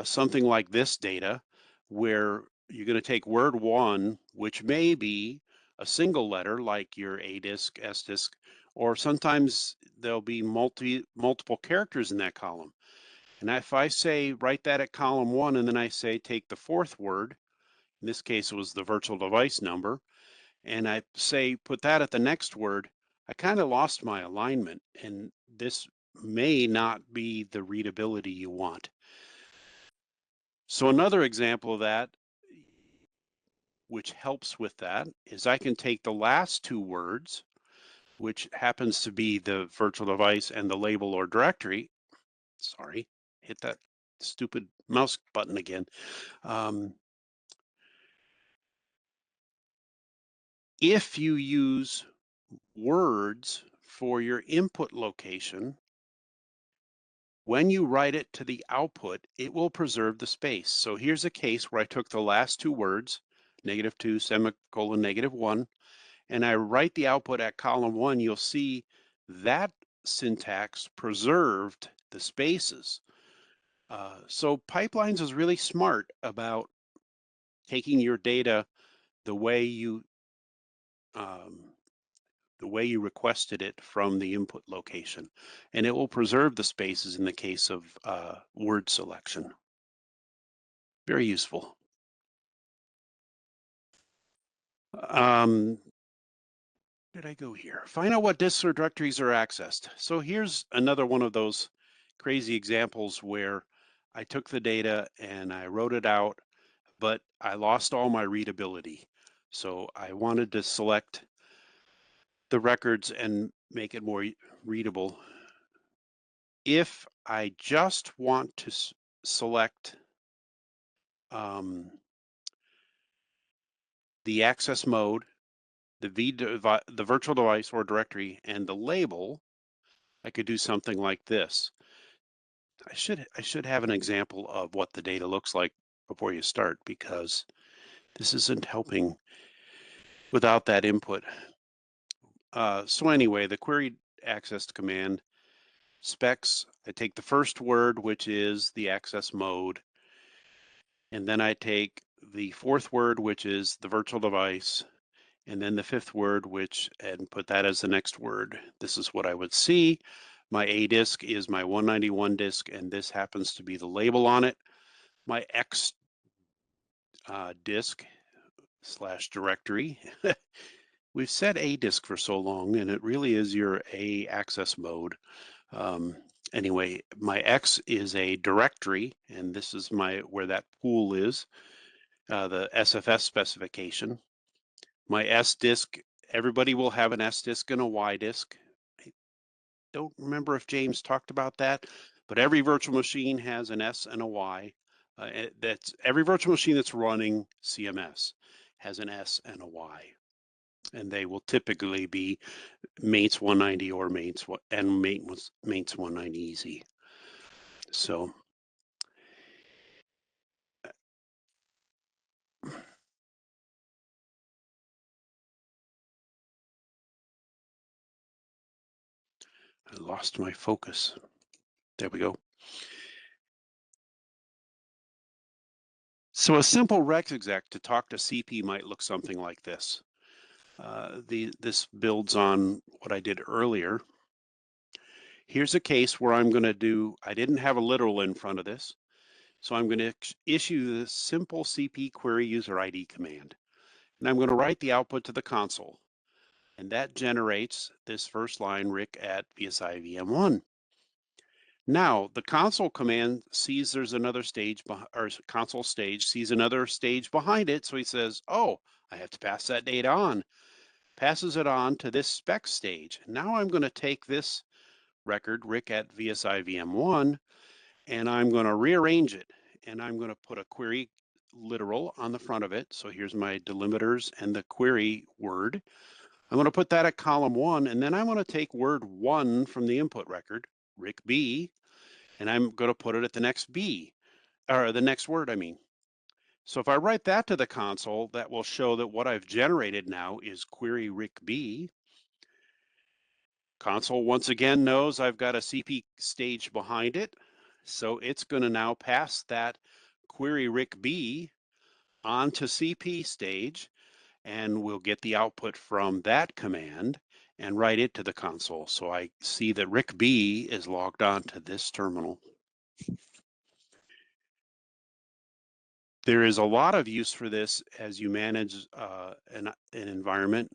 [SPEAKER 2] something like this data, where you're going to take word 1, which may be a single letter like your A disk, S disk, or sometimes there'll be multiple characters in that column. And if I say write that at column 1, and then I say take the 4th word, in this case it was the virtual device number, and I say put that at the next word, I kind of lost my alignment, and this may not be the readability you want. So another example of that, which helps with that, is I can take the last 2 words, which happens to be the virtual device and the label or directory. Sorry, hit that stupid mouse button again. If you use words for your input location, when you write it to the output, it will preserve the space. So here's a case where I took the last 2 words, -2, semicolon, -1, and I write the output at column 1. You'll see that syntax preserved the spaces. So Pipelines is really smart about taking your data the way you requested it from the input location, and it will preserve the spaces in the case of word selection. Very useful. Did I go here? Find out what disks or directories are accessed. So here's another one of those crazy examples where I took the data and I wrote it out, but I lost all my readability. So I wanted to select the records and make it more readable. If I just want to select the access mode, the virtual device or directory, and the label, I could do something like this. I should have an example of what the data looks like before you start, because this isn't helping without that input. So anyway, the query accessed command specs, I take the first word, which is the access mode, and then I take the 4th word, which is the virtual device, and then the 5th word, and put that as the next word. This is what I would see. My A disk is my 191 disk, and this happens to be the label on it. My X disk / directory. We've said A disk for so long, and it really is your A access mode. Anyway, my X is a directory, and this is where that pool is, the SFS specification. My S disk, everybody will have an S disk and a Y disk. I don't remember if James talked about that, but every virtual machine has an S and a Y. That's every virtual machine that's running CMS has an S and a Y, and they will typically be mates 190 or mates 190 easy. So I lost my focus. There we go. So a simple regexec to talk to CP might look something like this. This builds on what I did earlier. Here's a case where I'm going to do, I didn't have a literal in front of this, so I'm going to issue the simple CP query user ID command. And I'm going to write the output to the console. And that generates this first line, Rick at VSI VM1. Now, the console command sees there's another stage, or console stage sees another stage behind it. So he says, oh, I have to pass that data on. Passes it on to this spec stage. Now I'm going to take this record, Rick at VSI VM1, and I'm going to rearrange it. And I'm going to put a query literal on the front of it. So here's my delimiters and the query word. I'm going to put that at column 1, and then I'm going to take word 1 from the input record, Rick B, and I'm going to put it at the next B, or the next word, I mean. So if I write that to the console, that will show that what I've generated now is query Rick B. Console once again knows I've got a CP stage behind it, so it's going to now pass that query Rick B onto CP stage, and we'll get the output from that command and write it to the console. So I see that Rick B is logged on to this terminal. There is a lot of use for this as you manage an environment.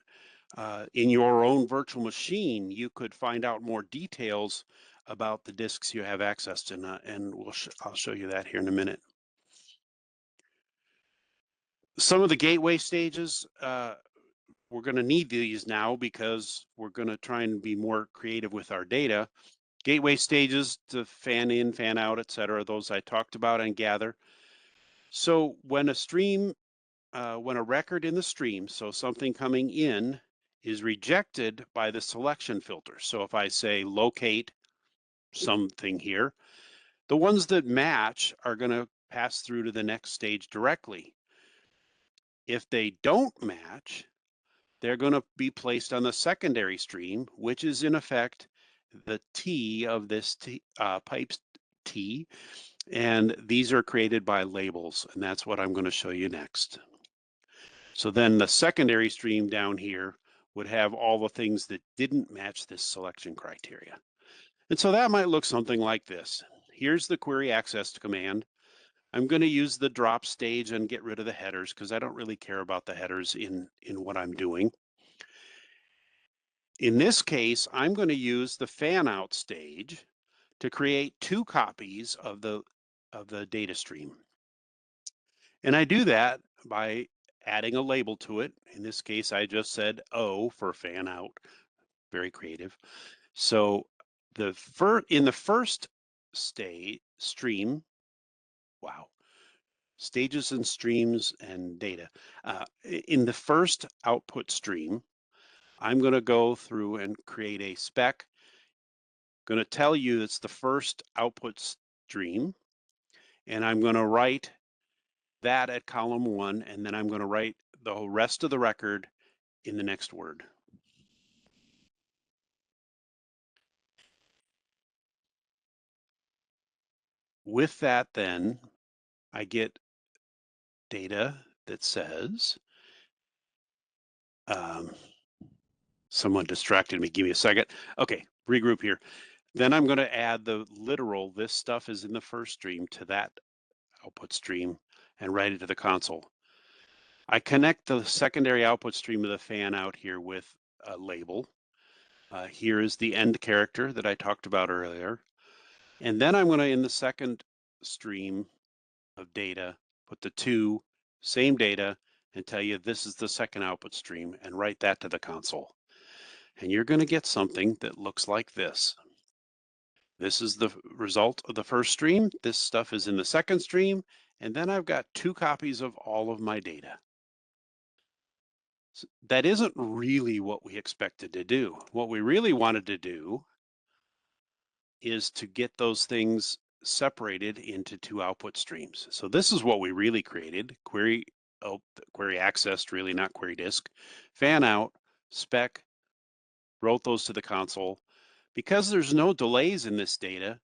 [SPEAKER 2] In your own virtual machine, you could find out more details about the disks you have access to, and I'll show you that here in a minute. Some of the gateway stages, we're going to need these now because we're going to try and be more creative with our data. Gateway stages to fan in, fan out, etc. Those I talked about and gather. So when a stream, when a record in the stream, so something coming in, is rejected by the selection filter. So if I say locate something here, the ones that match are going to pass through to the next stage directly. If they don't match, they're going to be placed on the secondary stream, which is in effect the T of this pipe's T. And these are created by labels, and that's what I'm going to show you next. So then the secondary stream down here would have all the things that didn't match this selection criteria. And so that might look something like this. Here's the query access command. I'm going to use the drop stage and get rid of the headers because I don't really care about the headers in what I'm doing. In this case, I'm going to use the fan out stage to create 2 copies of the data stream. And I do that by adding a label to it. In this case, I just said O for fan out. Very creative. So in the first stream, wow, stages and streams and data. In the first output stream, I'm going to go through and create a spec. Going to tell you it's the first output stream, and I'm going to write that at column 1, and then I'm going to write the rest of the record in the next word. With that, then, I get data that says, someone distracted me, give me a second. Okay, regroup here. Then I'm going to add the literal, this stuff is in the first stream, to that output stream and write it to the console. I connect the secondary output stream of the fan out here with a label. Here is the end character that I talked about earlier. And then I'm going to, in the second stream of data, put the 2 same data and tell you this is the second output stream and write that to the console. And you're going to get something that looks like this. This is the result of the first stream. This stuff is in the second stream. And then I've got 2 copies of all of my data. So that isn't really what we expected to do. What we really wanted to do is to get those things separated into 2 output streams. So this is what we really created. Query accessed, really not query disk. Fan out, spec, wrote those to the console. Because there's no delays in this data,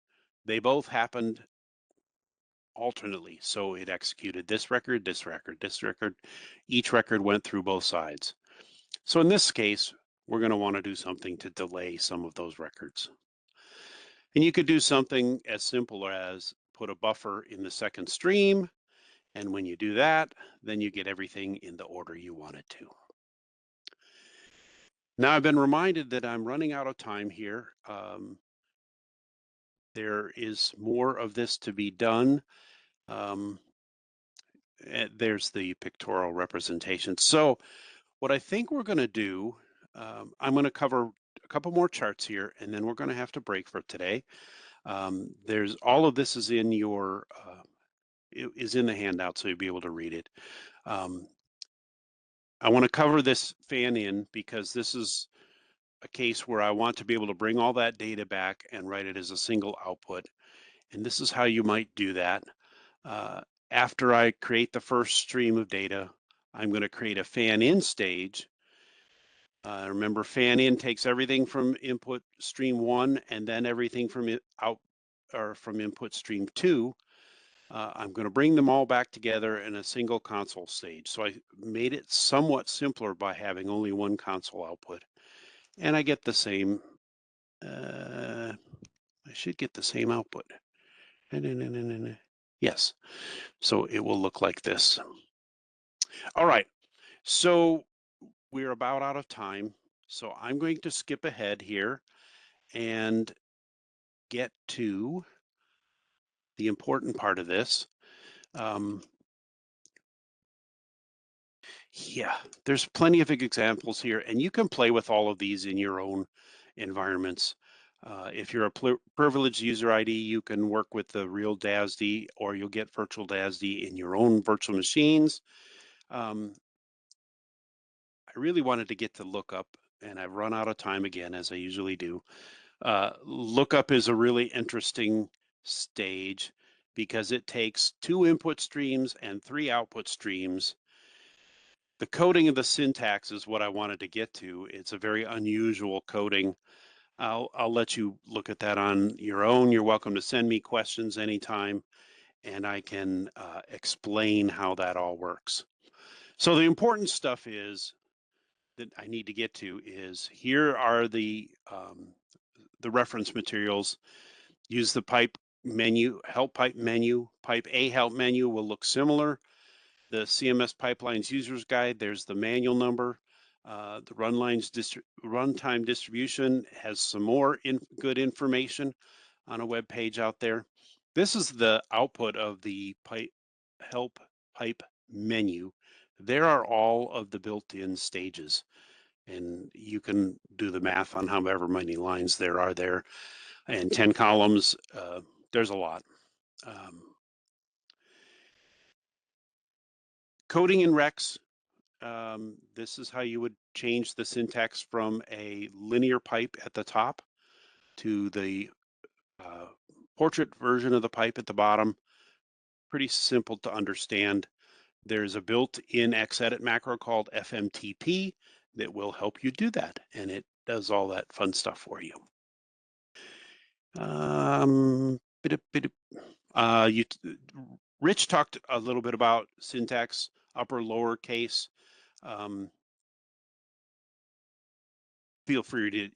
[SPEAKER 2] they both happened alternately. So it executed this record, this record, this record. Each record went through both sides. So in this case, we're going to want to do something to delay some of those records. And you could do something as simple as put a buffer in the second stream. And when you do that, then you get everything in the order you want it to. Now I've been reminded that I'm running out of time here. There is more of this to be done. Um, there's the pictorial representation. So what I think we're going to do, I'm going to cover a couple more charts here, and then we're going to have to break for today. There's all of this is in your is in the handout, so you'll be able to read it. I want to cover this fan in because this is a case where I want to be able to bring all that data back and write it as a single output. And this is how you might do that. Uh, After I create the first stream of data, I'm going to create a fan in stage. Remember, fan in takes everything from input stream 1 and then everything from out or from input stream 2. I'm going to bring them all back together in a single console stage. So I made it somewhat simpler by having only one console output. And I get the same, I should get the same output. Yes, so it will look like this. All right, so we're about out of time. So I'm going to skip ahead here and get to the important part of this. Um, Yeah, there's plenty of examples here, and you can play with all of these in your own environments. If you're a privileged user ID, you can work with the real DASD, or you'll get virtual DASD in your own virtual machines. I really wanted to get to lookup, and I've run out of time again, as I usually do. Lookup is a really interesting stage because it takes 2 input streams and 3 output streams. The coding of the syntax is what I wanted to get to. It's a very unusual coding. I'll let you look at that on your own. You're welcome to send me questions anytime, and I can explain how that all works. So the important stuff is that I need to get to is here are the reference materials. Use the pipe menu, help pipe menu. Pipe A help menu will look similar. The CMS Pipelines Users Guide, there's the manual number. The runtime distribution has some more good information on a web page out there. This is the output of the help pipe menu. There are all of the built-in stages, and you can do the math on however many lines there are there, and 10 columns. There's a lot. Coding in Rex. This is how you would change the syntax from a linear pipe at the top to the portrait version of the pipe at the bottom. Pretty simple to understand. There's a built-in Xedit macro called FMTP that will help you do that, and it does all that fun stuff for you. Rich talked a little bit about syntax, upper lower case. Feel free to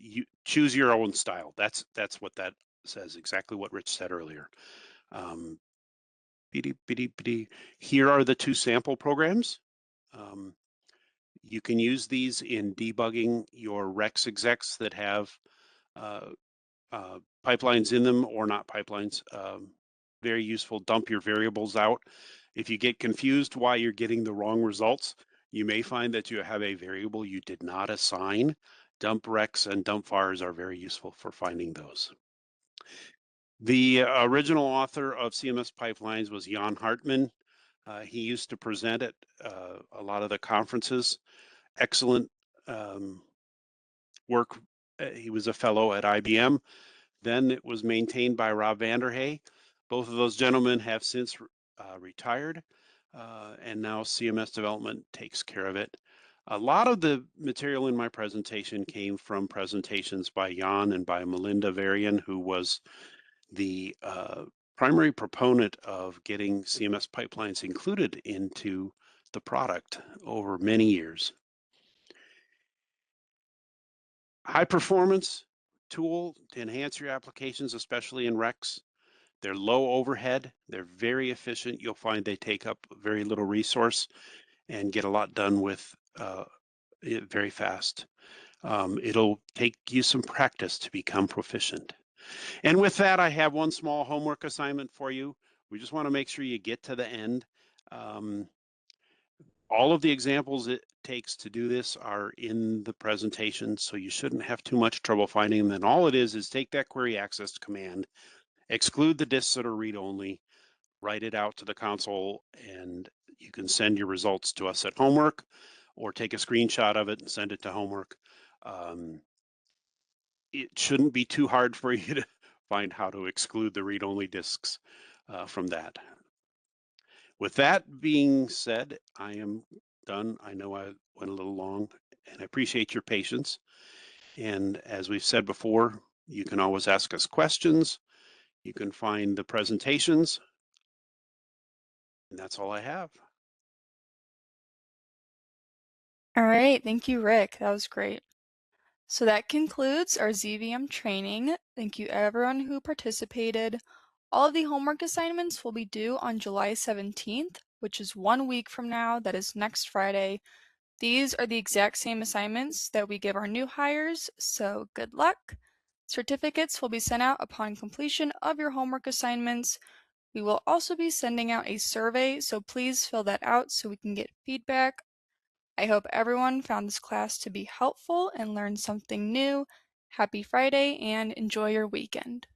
[SPEAKER 2] choose your own style. That's what that says, exactly what Rich said earlier. Here are the 2 sample programs. You can use these in debugging your Rex execs that have pipelines in them or not pipelines. Very useful. Dump your variables out. If you get confused why you're getting the wrong results, you may find that you have a variable you did not assign. Dump rex and dump vars are very useful for finding those. The original author of CMS Pipelines was Jan Hartman. He used to present at a lot of the conferences. Excellent work. He was a fellow at IBM. Then it was maintained by Rob Vanderhey. Both of those gentlemen have since retired, and now CMS Development takes care of it. A lot of the material in my presentation came from presentations by Jan and by Melinda Varian, who was the primary proponent of getting CMS pipelines included into the product over many years. High performance, tool to enhance your applications, especially in Rex. They're low overhead, they're very efficient. You'll find they take up very little resource and get a lot done with it very fast. It'll take you some practice to become proficient. And with that, I have one small homework assignment for you. We just want to make sure you get to the end. Um, all of the examples it takes to do this are in the presentation, so you shouldn't have too much trouble finding them. And all it is take that query access command, exclude the disks that are read-only, write it out to the console, and you can send your results to us at homework, or take a screenshot of it and send it to homework. It shouldn't be too hard for you to find how to exclude the read-only disks from that. With that being said, I am done. I know I went a little long, and I appreciate your patience. And as we've said before, you can always ask us questions. You can find the presentations, and that's all I have.
[SPEAKER 1] All right, thank you, Rick. That was great. So that concludes our ZVM training. Thank you everyone who participated. All of the homework assignments will be due on July 17th, which is 1 week from now. That is next Friday. These are the exact same assignments that we give our new hires, so good luck. Certificates will be sent out upon completion of your homework assignments. We will also be sending out a survey, so please fill that out so we can get feedback. I hope everyone found this class to be helpful and learned something new. Happy Friday and enjoy your weekend.